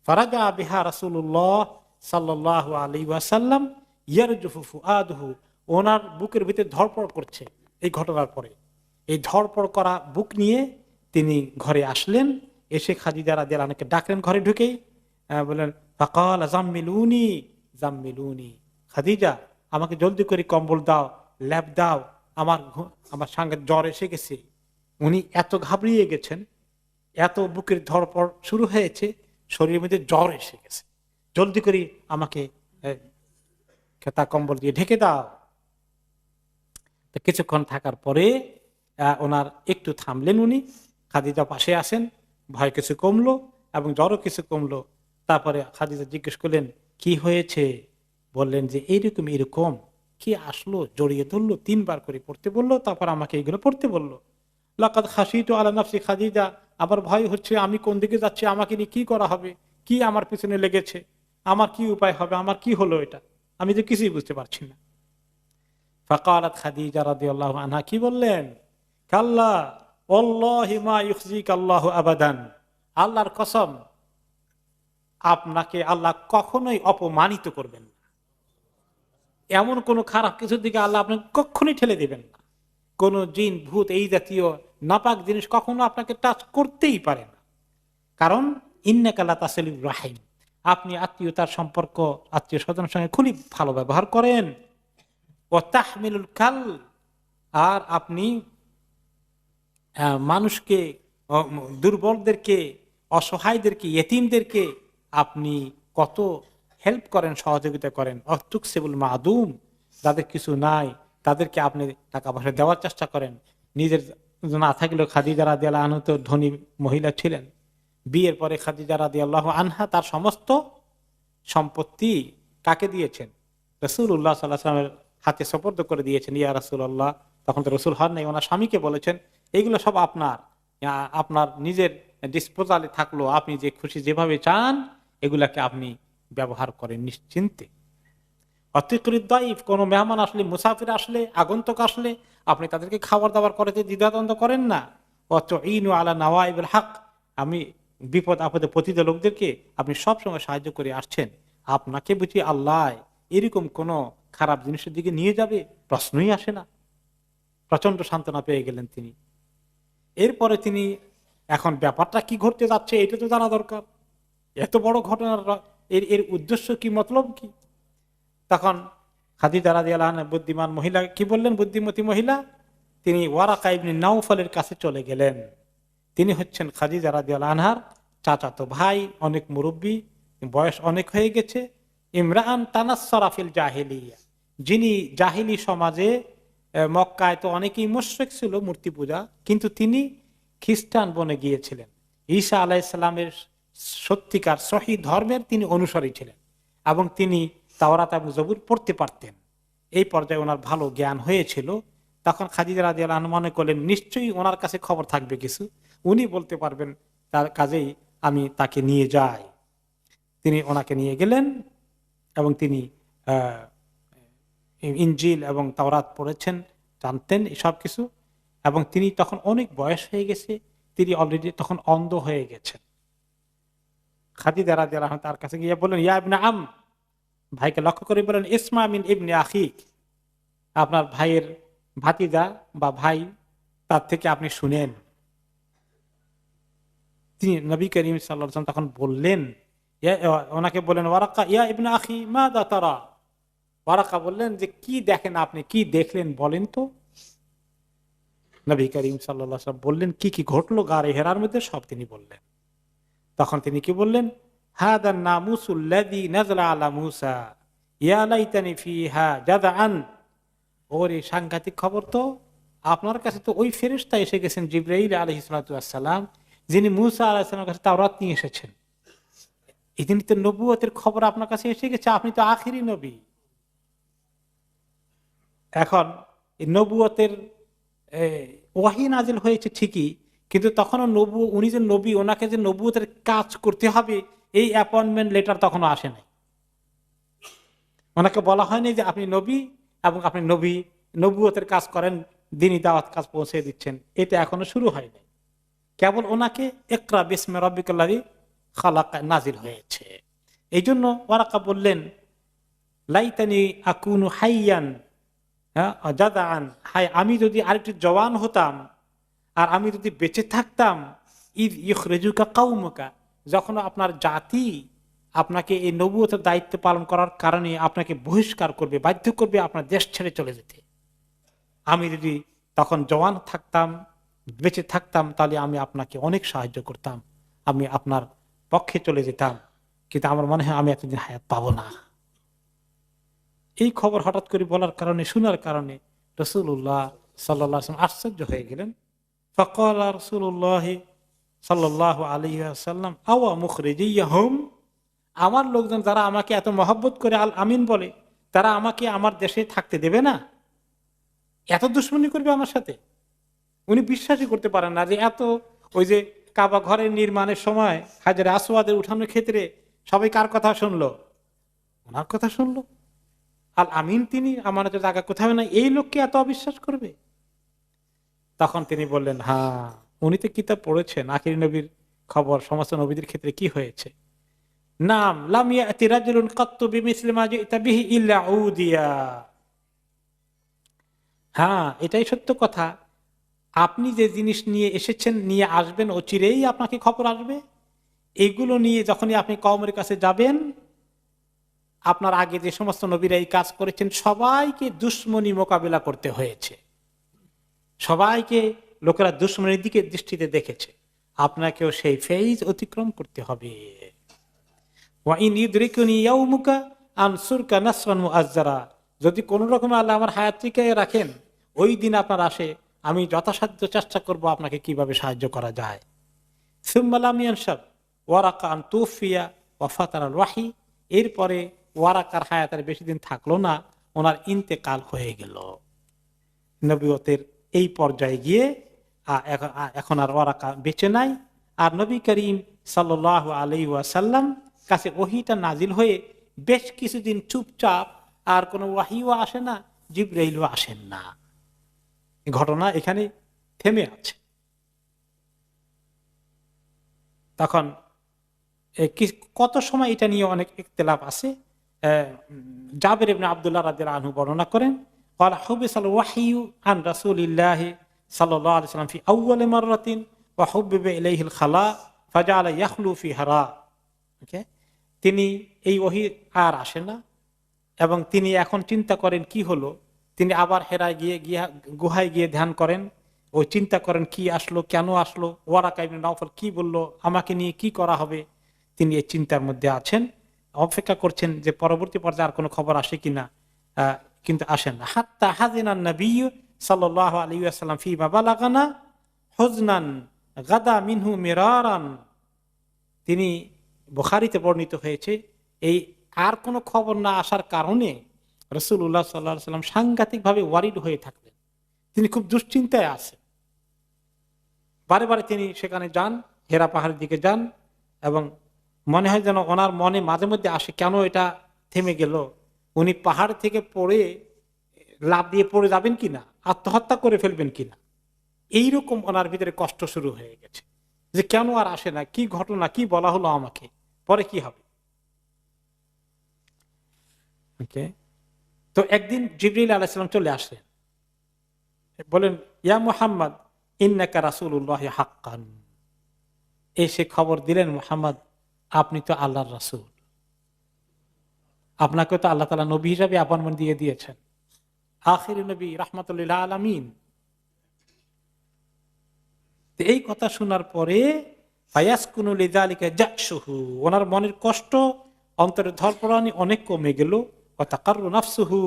Speaker 1: ফারাজা বিহা রাসূলুল্লাহ সাল্লাল্লাহু আলাইহি ওয়াসাল্লাম ইয়ারজুফু ফুআদহু, ওনার বুকের ভিতরে ধড়পড় করছে এই ঘটনার পরে। এই ধড়পড় করা বুক নিয়ে তিনি ঘরে আসলেন, এসে খাদিজা রাদিয়াল্লাহু আনহাকে ডাকলেন ঘরে ঢুকেই, বললেন ফাকাল জাম্মিলুনি জাম্মিলুনি, খাদিজা আমাকে জলদি করে কম্বল দাও, ল্যাপ দাও, আমার সঙ্গে জ্বর এসে গেছে। উনি এত ঘাবড়িয়ে গেছেন, এত বুকের ধড়পড় শুরু হয়েছে, শরীরের মধ্যে জ্বর এসে গেছে, জলদি করে আমাকে খেতা কম্বল দিয়ে ঢেকে দাও। কিছুক্ষণ থাকার পরে ওনার একটু থামলেন উনি, খাদিজা পাশে আসেন, ভয় কিছু কমলো এবং জ্বরও কিছু কমলো। তারপরে খাদিজা জিজ্ঞেস করলেন কি হয়েছে? বললেন যে এইরকম এরকম, কি আসলো, জড়িয়ে ধরলো, 3 বার করে পড়তে বললো, তারপর আমাকে এইগুলো পড়তে বললো। লাকাদ খাশিতু আলা নাফসি খাদিজা, আবার ভয় হচ্ছে আমি কোন দিকে যাচ্ছি, আমাকে নিয়ে কি করা হবে, কি আমার পিছনে লেগেছে, আমার কি উপায় হবে, আমার কি হলো এটা, আমি তো কিছুই বুঝতে পারছি না। ফাকালাত খাদিজা রাদিয়াল্লাহু আনহা কি বললেন? কাল্লা ওয়াল্লাহি মা ইউখজিকা আল্লাহু আবাদান, আল্লাহর কসম আপনাকে আল্লাহ কখনোই অপমানিত করবেন না। এমন কোন খারাপ কিছুর দিকে আল্লাহ আপনাকে কখনোই ঠেলে দিবেন না। কোন জিন ভূত এই জাতীয় নাপাক জিনিস কখনো আপনাকে টাচ করতেই পারে না। কারণ ইন্নাকা লা তাসিলুর রাহিম, আপনি আত্মীয়তার সম্পর্ক, আত্মীয় স্বজনের সঙ্গে খুবই ভালো ব্যবহার করেন। ও তাহমিলুল কাল, আর আপনি মানুষকে, দুর্বলদেরকে, অসহায়দেরকে, ইয়েতিমদেরকে আপনি কত হেল্প করেন, সহযোগিতা করেন। অতুকসিবুল মাদুম, যাদের কিছু নাই তাদেরকে আপনি টাকা পয়সা দেওয়ার চেষ্টা করেন। নিজের না থাকলেও খাদিজা রাদিয়াল্লাহু আনহা তো ধনী মহিলা ছিলেন। বিয়ের পরে খাদিজা রাদিয়াল্লাহু আনহা তার সমস্ত সম্পত্তি কাকে দিয়েছেন? রাসূলুল্লাহ সাল্লাল্লাহু আলাইহি ওয়াসাল্লামের হাতে সুপর্দ করে দিয়েছেন। ইয়া রাসূলুল্লাহ, তখন তো রাসূল হন নাই, ওনার স্বামীকে বলেছেন এইগুলো সব আপনার নিজের ডিসপোজালে থাকলো, আপনি যে খুশি যেভাবে চান এগুলাকে আপনি ব্যবহার করেন নিশ্চিন্তে। অতিরিক্ত দায়িফ, কোন মেহমান আসলে, মুসাফির আসলে, আগন্তুক আসলে আপনি তাদেরকে খাবার দাবার করতে দ্বিধাদ্বন্দ্ব করেন না। ওয়াতুঈনু আলা নাওয়াইবিল হক, আমি বিপদ আপদে পতিত লোকদেরকে আপনি সবসময় সাহায্য করে আসছেন। আপনাকে বুঝি আল্লাহ এরকম কোন খারাপ জিনিসের দিকে নিয়ে যাবে, প্রশ্নই আসে না। প্রচন্ড সান্ত্বনা পেয়ে গেলেন তিনি। এরপরে তিনি এখন ব্যাপারটা কি ঘটতে যাচ্ছে এটা তো জানা দরকার, এত বড় ঘটনার এর এর উদ্দেশ্য কি, মতলব কি। তখন খাদিজা রাদিয়াল্লাহু আনহা বুদ্ধিমান মহিলা কি বললেন, বুদ্ধিমতী মহিলা, তিনি ওয়ারাকা ইবনে নাওফলের কাছে চলে গেলেন। তিনি হচ্ছেন খাদিজা রাদিয়াল্লাহু আনহার চাচাতো ভাই, অনেক মুরব্বী, বয়স অনেক হয়ে গেছে। ইমরান তানাসসারা ফিল জাহিলিয়া, যিনি জাহিলি সমাজে মক্কায় তো অনেকেই মুশরিক ছিল, মূর্তি পূজা, কিন্তু তিনি খ্রিস্টান বনে গিয়েছিলেন। ঈসা আলাইহিসসালামের সত্যিকার সহি ধর্মের তিনি অনুসারী ছিলেন এবং তিনি তাওরাত এবং জবুর পড়তে পারতেন। এই পর্যায়ে ওনার ভালো জ্ঞান হয়েছিল। তখন খাদিজা রাদিয়াল্লাহু আনহা মনে করলেন নিশ্চয়ই ওনার কাছে খবর থাকবে কিছু, উনি বলতে পারবেন, তার কাজেই আমি তাকে নিয়ে যাই। তিনি ওনাকে নিয়ে গেলেন এবং তিনি ইনজিল এবং তাওরাত পড়েছেন, জানতেন এসব কিছু। এবং তিনি তখন অনেক বয়স হয়ে গেছে, তিনি অলরেডি তখন অন্ধ হয়ে গেছেন। খাদিজা রাদিয়াল্লাহু আনহা তার কাছে গিয়ে বললেন, ইয়া ইবনে আম, ভাইকে লক্ষ্য করে বলেন, ইসমা মিন ইবনে আখিক, আপনার ভাইয়ের ভাতিজা বা ভাই, তার থেকে আপনি শুনেন। তিনি নবী করিম সাল্লাল্লাহু আলাইহি ওয়াসাল্লাম তখন বললেন, ওনাকে বললেন, ওয়ারাকা ইয়া ইবনে আখি মাযা তারা। ওয়ারাকা বললেন যে কি দেখেন আপনি, কি দেখলেন বলেন তো। নবী করিম সাল্লাল্লাহু আলাইহি ওয়াসাল্লাম বললেন কি কি ঘটলো গারে হেরার মধ্যে, সব তিনি বললেন। তখন তিনি কি বললেন, হাদান নামুসুল্লাযী নাযালা আলা মূসা ইয়া লাইতানি ফিহা জাযআন। ওর এই সাংঘাতিক খবর তো, আপনার কাছে তো ওই ফেরেশতা এসে গেছেন জিবরাইল আলাইহিস সালাতু ওয়াস সালাম, যিনি মূসা আলাইহিস সালামের কাছে তাওরাত নিয়ে এসেছেন। এই তিনি তো নবুয়তের খবর আপনার কাছে এসে গেছে, আপনি তো আখিরি নবী। এখন এই নবুয়তের ওয়াহি নাজিল হয়েছে ঠিকই, কিন্তু তখনও উনি যে নবী, ওনাকে যে নবুয়তের কাজ করতে হবে এই অ্যাপয়েন্টমেন্ট লেটার তখনও আসে নাই। ওনাকে বলা হয়নি যে আপনি নবী এবং আপনি নবুয়তের কাজ করেন, দ্বীনি দাওয়াত কাজ পৌঁছে দিচ্ছেন, এটা এখনো শুরু হয়নি। কেবল ওনাকে ইকরা বিসমি রাব্বিকাল্লাযী খালাক নাজিল হয়েছে। এই জন্য ওয়ারাকা বললেন, লাইতানি আকুনু হাইয়ান জাদাআন, হায় আমি যদি আরেকটু জওয়ান হতাম, আর আমি যদি বেঁচে থাকতাম, ইদ ইখরিজুকা কাউমুকা, যখন আপনার জাতি আপনাকে এই নবুয়তের দায়িত্ব পালন করার কারণে আপনাকে বহিষ্কার করবে, বাধ্য করবে আপনার দেশ ছেড়ে চলে যেতে, আমি যদি তখন জওয়ান থাকতাম, বেঁচে থাকতাম, তাহলে আমি আপনাকে অনেক সাহায্য করতাম, আমি আপনার পক্ষে চলে যেতাম। কিন্তু আমার মনে হয় আমি এতদিন হায়াত পাবো না। এই খবর হঠাৎ করে বলার কারণে, শোনার কারণে রাসূলুল্লাহ সাল্লাল্লাহু আলাইহি ওয়াসাল্লাম আশ্চর্য হয়ে গেলেন। ফাকালা রাসূলুল্লাহ সাল্লাল্লাহু আলাইহি ওয়াসাল্লাম আওয়া মুখরিজিয়াহুম, আমার লোকজন যারা আমাকে এত মহব্বত করে আল আমিন বলে, তারা আমাকে আমার দেশে থাকতে দেবে না, এত দুশমনি করবে আমার সাথে। উনি বিশ্বাসই করতে পারেন না যে এত, ওই যে কাবা ঘরের নির্মাণের সময় হাজরে আসওয়াদের উঠানোর ক্ষেত্রে সবাই কার কথা শুনলো, ওনার কথা শুনলো। আল আমিন তিনি, আমানতের জায়গা কোথাও না, এই লোককে এত অবিশ্বাস করবে। তখন তিনি বললেন, হ্যাঁ উনি তো কিতাব পড়েছেন, আখির নবীর খবর সমস্ত নবীদের ক্ষেত্রে কি হয়েছে। নাম লাম ইয়াতি রাজুলুন কাত্তু বিমিসলি মা জিতা বিহি ইল্লা উদিয়া। হ্যাঁ এটাই সত্য কথা, আপনি যে জিনিস নিয়ে এসেছেন, নিয়ে আসবেন, অচিরেই আপনাকে খবর আসবে। এইগুলো নিয়ে যখনই আপনি কওমের কাছে যাবেন, আপনার আগে যে সমস্ত নবীরা এই কাজ করেছেন সবাইকে দুশমনি মোকাবিলা করতে হয়েছে, সবাইকে লোকেরা দুশমনের দিকে দৃষ্টিতে দেখেছে, আপনাকেও সেই ফেজ অতিক্রম করতে হবে। যদি কোন রকম আল্লাহ আমার হায়াত টিকিয়ে রাখেন, ওই দিন আপনার আসে, আমি যথাসাধ্য চেষ্টা করব আপনাকে কিভাবে সাহায্য করা যায়। এরপরে ওয়ারাকার হায়াতের বেশি দিন থাকলো না, ওনার ইন্তেকাল হয়ে গেল। নবুয়তের এই পর্যায়ে গিয়ে এখন আর ওয়ারাকা বেঁচে নাই। আর নবী করিম সাল্লাল্লাহু আলাইহি ওয়াসাল্লাম কাছে ওহীটা নাজিল হয়ে বেশ কিছুদিন চুপচাপ, আর কোনো ওয়াহিও আসে না, জিবরাইলও আসেন না। ঘটনা এখানে থেমে আছে। তখন কত সময় এটা নিয়ে অনেক ইখতিলাফ আছে। জাবের ইবনে আব্দুল্লাহ রাদিয়াল্লাহু আনহু বর্ণনা করেন ক্বালা হুবিসাল ওয়াহয়ু আন রাসূলিল্লাহ সাল্লাল্লাহু আলাইহি ওয়াসাল্লাম ফি আউয়াল মাররাতিন ওয়া হুবিবা ইলাইহিল খালা ফাজাআলা ইয়াখলু ফি হারা। ওকে, তিনি এই ওহী আর আসে না এবং তিনি এখন চিন্তা করেন কি হলো, তিনি আবার হেরায় গিয়ে গুহায় গিয়ে ধ্যান করেন, ওই চিন্তা করেন কি আসলো, কেন আসলো, ওয়ারাকা ইবনে নাওফল কি বলল, আমাকে নিয়ে কি করা হবে, তিনি এই চিন্তার মধ্যে আছেন, অপেক্ষা করছেন যে পরবর্তী পর্যায়ে আর কোনো খবর আসে কিনা, কিন্তু আসেন না। হাত্তা হাজিনান নবী সাল্লাল্লাহু আলাইহি ওয়াসাল্লাম ফি মা বালাগানা হুজনান গাদা মিনহু মিরারান। তিনি বুখারীতে বর্ণিত হয়েছে এই আর কোনো খবর না আসার কারণে রাসূলুল্লাহ সাল্লাল্লাহু আলাইহি ওয়াসাল্লাম সাংঘাতিকভাবে ওয়ারিড হয়ে থাকলেন। তিনি খুব দুশ্চিন্তায় আছেন। বারে বারে তিনি সেখানে যান, হেরা পাহাড়ের দিকে যান এবং মনে হয় যেন ওনার মনে মাঝে মধ্যে আসে কেন এটা থেমে গেল, উনি পাহাড় থেকে পড়ে লাফ দিয়ে পড়ে যাবেন কিনা, আত্মহত্যা করে ফেলবেন কিনা, এইরকম ওনার ভিতরে কষ্ট শুরু হয়ে গেছে যে কেন আর আসে না, কি ঘটনা, কি বলা হলো আমাকে, পরে কি হবে। ওকে, তো একদিন জিবরিল আলাইহিস সালাম চলে আসলেন, বলেন ইয়া মুহাম্মদ ইন্নাকা রাসূলুল্লাহ হাক্কান। এসে খবর দিলেন মুহাম্মদ আপনি তো আল্লাহর রাসূল, আপনাকে তো আল্লাহ তাআলা নবী হিসেবে আপনমন দিয়ে দিয়েছেন, আখির নবী রাহমাতুল লিল আলামিন। এই কথা শোনার পরে ফায়াসকুনু লিযালিকা জাশহু, ওনার মনের কষ্ট, অন্তরের ধরপড়ানি অনেক কমে গেল। ওয়া তাকাররু নাফসুহু,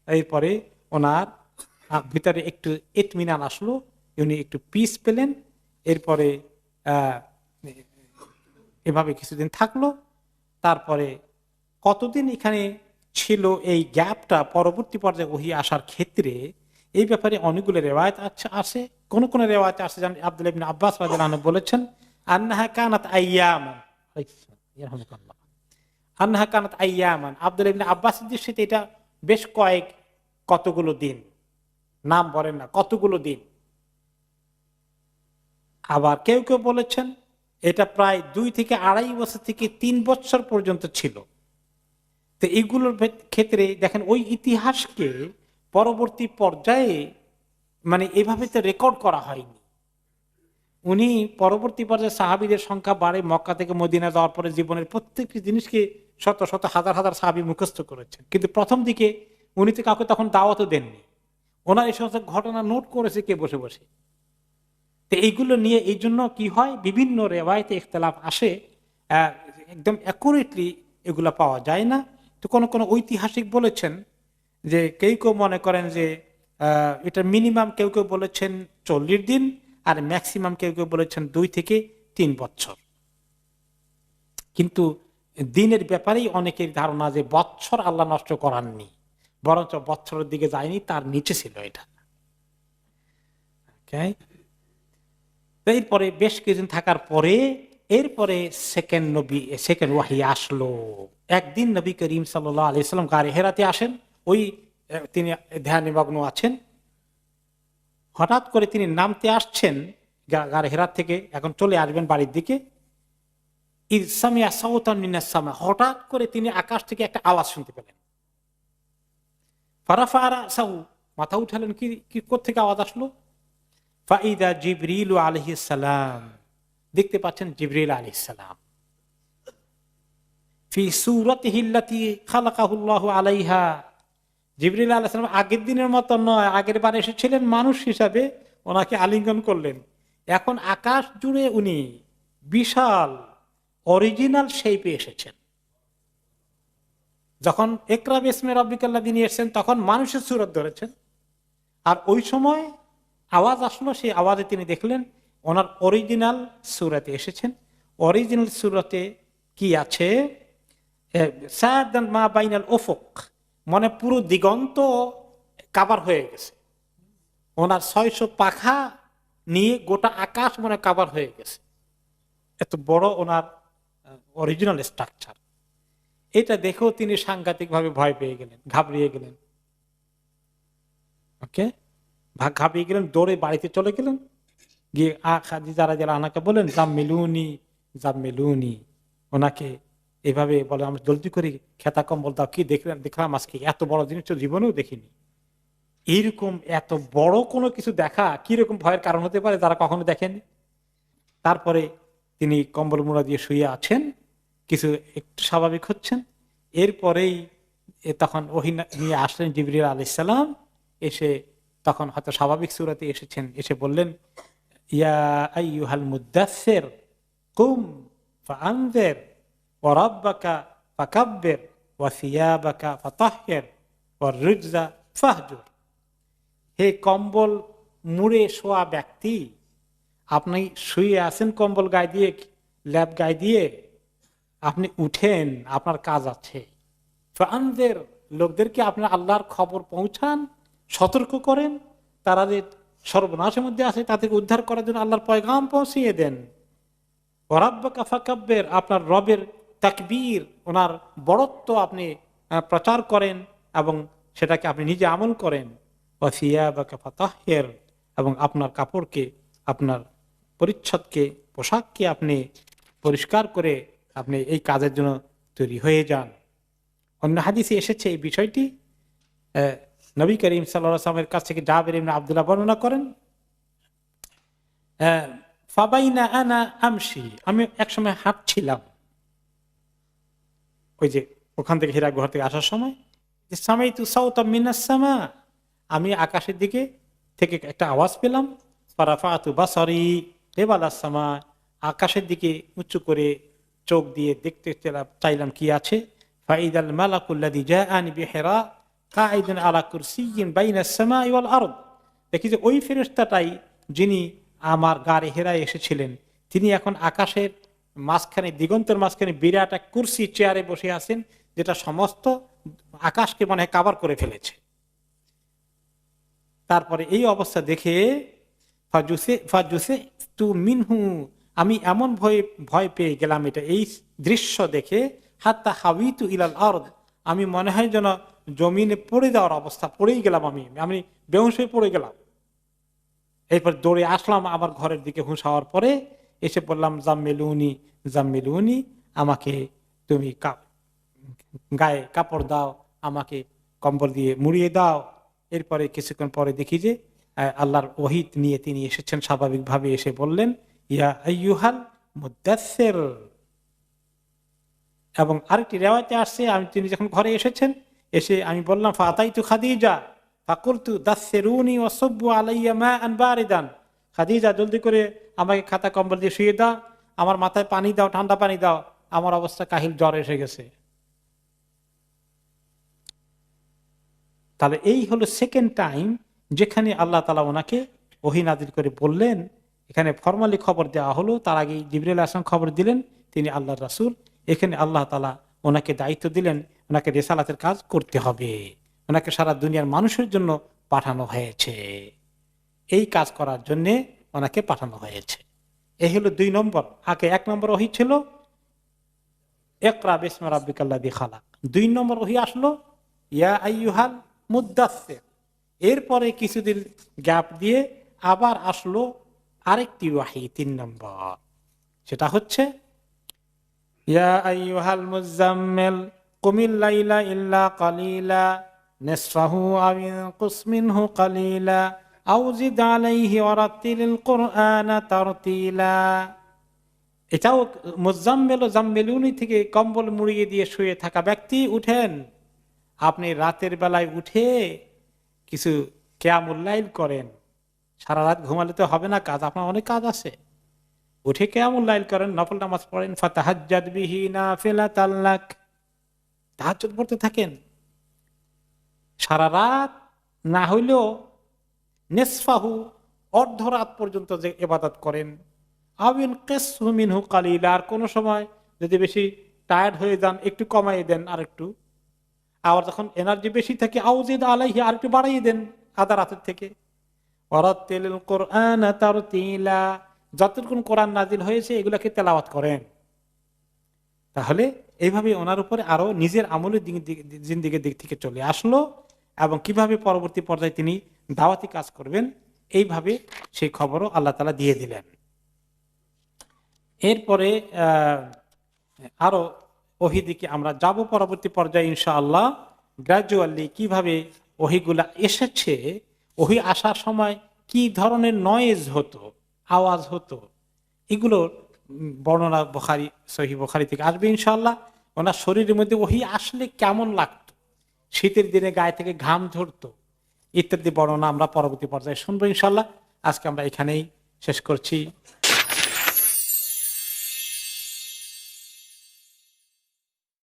Speaker 1: এরপরে ওনার ভিতরে একটু ইতমিনান আসলো, উনি একটু পিস পেলেন। এরপরে এভাবে কিছুদিন থাকলো। তারপরে কতদিন এখানে ছিল এই গ্যাপটা, পরবর্তী পর্যায়ে ওহী আসার ক্ষেত্রে এই ব্যাপারে অনেকগুলো রেওয়ায়েত আছে। কোন কোন রেওয়ায়েত আছে যেমন আব্দুল্লাহ ইবনে আব্বাস রাদিয়াল্লাহু আনহু বলেছেন আন্নাহা কানাত আইয়ামান, আন্নাহা কানাত আইয়ামান। আব্দুল্লাহ ইবনে আব্বাসের দৃষ্টিতে এটা বেশ কতগুলো দিন, নাম বলেন না, কতগুলো দিন। আবার কেউ কেউ বলেছেন এটা প্রায় 2 থেকে 2.5 বছর থেকে 3 বছর পর্যন্ত ছিল। তো এইগুলোর ক্ষেত্রে দেখেন ওই ইতিহাসকে পরবর্তী পর্যায়ে মানে এভাবে তো রেকর্ড করা হয়নি। উনি পরবর্তী পর্যায়ে সাহাবীদের সংখ্যা বাড়ে, মক্কা থেকে মদিনা যাওয়ার পরে জীবনের প্রত্যেকটি জিনিসকে শত শত হাজার হাজার সাহাবী মুখস্থ করেছেন, কিন্তু প্রথম দিকে উনি তো কাউকে তখন দাওয়াতও দেননি। ওনার এই সমস্ত ঘটনা নোট করেছে কে বসে বসে। তো এইগুলো নিয়ে এই জন্য কি হয়, বিভিন্ন রেওয়ায়েতে ইখতিলাফ আসে, একদম অ্যাকুরেটলি এগুলো পাওয়া যায় না। তো কোন কোন ঐতিহাসিক বলেছেন যে কেউ কেউ মনে করেন যে এটা মিনিমাম, কেউ কেউ বলেছেন 40 দিন, আর ম্যাক্সিমাম কেউ কেউ বলেছেন 2 থেকে 3 বছর। কিন্তু দিনের ব্যাপারেই অনেকের ধারণা যে বছর আল্লাহ নষ্ট করাননি, বরঞ্চ বছরের দিকে যায়নি, তার নিচে ছিল এটা। এরপরে বেশ কিছুদিন থাকার পরে এরপরে সেকেন্ড ওয়াহি আসলো। একদিন নবী করিম সাল্লাল্লাহু আলাইহি ওয়াসাল্লাম গারে হেরাতে আসেন, ওই তিনি ধ্যান নিমগ্ন আছেন। হঠাৎ করে তিনি নামতে আসছেন গারে হেরাত থেকে, এখন চলে আসবেন বাড়ির দিকে। ইসামিয়া সাউতান মিনাস সামা, হঠাৎ করে তিনি আকাশ থেকে একটা আওয়াজ শুনতে পেলেন। ফারাফা রাসাহু, মাথা উঠালেন, কি কোত্থেকে আওয়াজ আসলো? ফাইদা জিবরিল আলাইহিস সালাম, দেখতে পাচ্ছেন জিবরিল আলাইহিস সালাম। ফি সূরাতিহি আল্লাতী খালাকাহুল্লাহু আলাইহা, জিবরিল আলাইহিস সালাম আগের দিনের মত নয়, আগের বার এসেছিলেন মানুষ হিসাবে, ওনাকে আলিঙ্গন করলেন। এখন আকাশ জুড়ে উনি বিশাল অরিজিনাল শেপে এসেছেন। যখন ইকরা বিসমি রাব্বিকাল্লাযী নিয়ে এসেছেন তখন মানুষের সূরত ধরেছেন, আর ওই সময় আওয়াজ আসলো, সেই আওয়াজে তিনি দেখলেন ওনার অরিজিনাল সূরাতে এসেছেন। অরিজিনাল সূরাতে কি আছে? সাদান মা বাইনাল উফুক, মানে পুরো দিগন্ত কাভার হয়ে গেছে। ওনার 600 পাখা নিয়ে গোটা আকাশ মনে কাভার হয়ে গেছে, এত বড় ওনার অরিজিনাল স্ট্রাকচার। এটা দেখেও তিনি সাংঘাতিকভাবে ভয় পেয়ে গেলেন, ঘাবড়িয়ে গেলেন। ওকে, ঘাবড়িয়ে গেলেন, দৌড়ে বাড়িতে চলে গেলেন, গিয়ে খাদিজা রাদিয়াল্লাহু আনহাকে বলেন জাম্মিলুনি জাম্মিলুনি, ওনাকে এভাবে বলে আমরা জলদি করে খেতা কম্বল দাও, কি দেখলাম আজকে এত বড় জিনিস তো জীবনেও দেখিনি। এইরকম এত বড় কোনো কিছু দেখা কিরকম ভয়ের কারণ হতে পারে যারা কখনো দেখেনি। তারপরে তিনি কম্বল মুড়া দিয়ে শুয়ে আছেন, কিছু একটু স্বাভাবিক হচ্ছেন। এরপরেই তখন ওহী নিয়ে আসলেন জিবরিল আলাইহিস সালাম, এসে তখন হয়তো স্বাভাবিক সূরাতে এসেছেন, এসে বললেন ইয়া আইয়ুহাল মুদাসসির কুম ফাআনযির ওয়া রাব্বাকা ফাকাব্বির ওয়া সিয়াবাকা ফাতাহহির ওয়ার রুজা ফাহজুর। হে কম্বল মুড়ে শোয়া ব্যক্তি, আপনি শুয়ে আছেন কম্বল গায়ে দিয়ে, ল্যাপ গায়ে দিয়ে, আপনি উঠেন, আপনার কাজ আছে। ফাআনযির, লোকদেরকে আপনার আল্লাহর খবর পৌঁছান, সতর্ক করেন, তারা যে সর্বনাশের মধ্যে আছে তাদেরকে উদ্ধার করার জন্য আল্লাহর পয়গাম পৌঁছিয়ে দেন। ওয়া রাব্বাকা ফাকাব্বির, আপনার রবের তাকবীর, ওনার বড়ত্ব আপনি প্রচার করেন এবং সেটাকে আপনি নিজে আমল করেন। ওয়া সিয়াবাকা ফাতাহহির, এবং আপনার কাপড়কে, আপনার পরিচ্ছদকে, পোশাককে আপনি পরিষ্কার করে আপনি এই কাজের জন্য তৈরি হয়ে যান। অন্য হাদিসে এসেছে এই বিষয়টি, নবী করিম সাল্লাল্লাহু আলাইহি ওয়াসাল্লামের কাছ থেকে জাবের ইবনে আব্দুল্লাহ বর্ণনা করেন, ফাবাইনা আনা আমশি, আমি একসময় হাঁটছিলাম, ওই যে ওখান থেকে হীরা গুহা থেকে আসার সময়, সামাইতু সাওতাম মিনাস সামা, আমি আকাশের দিকে থেকে একটা আওয়াজ পেলাম, ফারাফাতু বাসারি কিবালাস সামা, আকাশের দিকে উঁচু করে চোখ দিয়ে দেখতে চাইলাম কি আছে। ফাইদাল মালাকুল্লাযী জাআনি বিহিরা কাঈদুন আলা কুরসিয়্যিন বাইনাস সামাই ওয়াল আরদ, দেখি যে ওই ফেরেশতাটাই যিনি আমার গাড়ি হেরায় এসেছিলেন, তিনি এখন আকাশের মাঝখানে, দিগন্তের মাঝখানে বিরাট এক কুরসি, চেয়ারে বসে আছেন, যেটা সমস্ত আকাশকে মনে হয় কাভার করে ফেলেছে। তারপরে এই অবস্থা দেখে ফাজুসে তু মিনহু, আমি এমন ভয় পেয়ে গেলাম এটা, এই দৃশ্য দেখে, হাত্তা হাবিতু ইলাল আরদ, আমি মনে হয় যেন জমিনে পড়ে যাওয়ার অবস্থা, পড়েই গেলাম, আমি বেহুশ হয়ে পড়ে গেলাম। এরপর দৌড়ে আসলাম আমার ঘরের দিকে, হুঁশ হওয়ার পরে এসে বললাম জাম্মিলুনি জাম্মিলুনি, আমাকে তুমি গায়ে কাপড় দাও, আমাকে কম্বল দিয়ে মুড়িয়ে দাও। এরপরে কিছুক্ষণ পরে দেখি যে আল্লাহর ওহী নিয়ে তিনি এসেছেন, স্বাভাবিকভাবে এসে বললেন ইয়া আইয়ুহাল মুদাসসির। এবং আরেকটি রিওয়ায়াতে আসছে, তিনি যখন ঘরে এসেছেন, এসে আমি বললাম ফাতাইতু খাদিজা ফাকুলতু দাসসিরুনি ওয়াসাব্বু আলাইয়া মাআন বারিদান, খাদিজা জলদি করে আমাকে খাতা কম্বল দিয়ে শুইয়ে দাও, আমার মাথায় পানি দাও, ঠান্ডা পানি দাও, আমার অবস্থা কাহিল, জ্বর এসে গেছে। তাহলে এই হলো সেকেন্ড টাইম যেখানে আল্লাহ তাআলা ওনাকে ওহী নাযিল করে বললেন। এখানে ফরমালি খবর দেওয়া হলো, তার আগে জিবরিল আলাইহিস সালাম খবর দিলেন তিনি আল্লাহর রাসূল। এখানে আল্লাহ তাআলা ওনাকে দায়িত্ব দিলেন, ওনাকে রিসালাতের কাজ করতে হবে, ওনাকে সারা দুনিয়ার মানুষের জন্য পাঠানো হয়েছে, এই কাজ করার জন্য ওনাকে পাঠানো হয়েছে। এই হলো 2 নম্বর। আগে 1 নম্বর ওহী ছিল ইকরা বিসমি রাব্বিকাল্লাযী খালাক, 2 নম্বর ওহী আসলো ইয়া আইয়ুহাল মুদাসসির। এরপরে কিছুদিন গ্যাপ দিয়ে আবার আসলো আরেকটি ওহী 3 নম্বর, সেটা হচ্ছে ইয়া আইয়ুহাল মুযাম্মিল কুমিল লাইলা ইল্লা কালিলা নিসফাহু আও ইনকুস মিনহু কালিলা আও জিদ আলাইহি ওয়ারাতিলিল কুরআনা তারতিলা। এটাও মুযাম্মিল ও জাম্মিলুনি থেকে কম্বল মুড়িয়ে দিয়ে শুয়ে থাকা ব্যক্তি, উঠেন, আপনি রাতের বেলায় উঠে কিছু কিয়ামুল লাইল করেন। সারা রাত ঘুমালে তো হবে না, কাজ, আপনার অনেক কাজ আছে, উঠে কিয়ামুল লাইল করেন, নফল নামাজ পড়েন, ফাতাহাজ্জাদ বিহি নাফিলাতাল লাক, তাহাজ্জুদ পড়তে থাকেন সারা রাত, না হইলেও নিসফাহু, অর্ধরাত পর্যন্ত যে ইবাদত করেন, আবিন কিসহু মিনহু কালিলা, আর কোন সময় যদি বেশি টায়ার্ড হয়ে যান একটু কমাই দেন আর একটু, আবার যখন এনার্জি বেশি থাকে আউজিদ আলাইহি, আর একটু বাড়াই দেন আধা রাতের থেকে। ওয়ারাতিলিল কুরআনা তারতিলা, যতটুকু কোরআন নাজিল হয়েছে এগুলাকে তেলাওয়াত করেন। তাহলে এইভাবে ওনার উপরে আরো নিজের আমলের জিন্দেগির দিক থেকে চলে আসলো, এবং কিভাবে পরবর্তী পর্যায়ে তিনি দাওয়াতি কাজ করবেন, এইভাবে সেই খবরও আল্লাহ তাআলা দিয়ে দিলেন। এরপরে আরো ওহি দিকে আমরা যাব পরবর্তী পর্যায়ে ইনশাআল্লাহ। গ্রাজুয়ালি কিভাবে ওহিগুলা এসেছে, ওহি আসার সময় কি ধরনের নয়েজ হতো, আওয়াজ হতো, এগুলোর বর্ণনা বুখারী, সহিহ বুখারী থেকে আসবে ইনশাআল্লাহ। ওনার শরীরের মধ্যে ওহি আসলে কেমন লাগতো, শীতের দিনে গায়ে থেকে ঘাম ঝরতো, ইত্যাদি বর্ণনা আমরা পরবর্তী পর্যায়ে শুনবো ইনশাআল্লাহ। আজকে আমরা এখানেই শেষ করছি।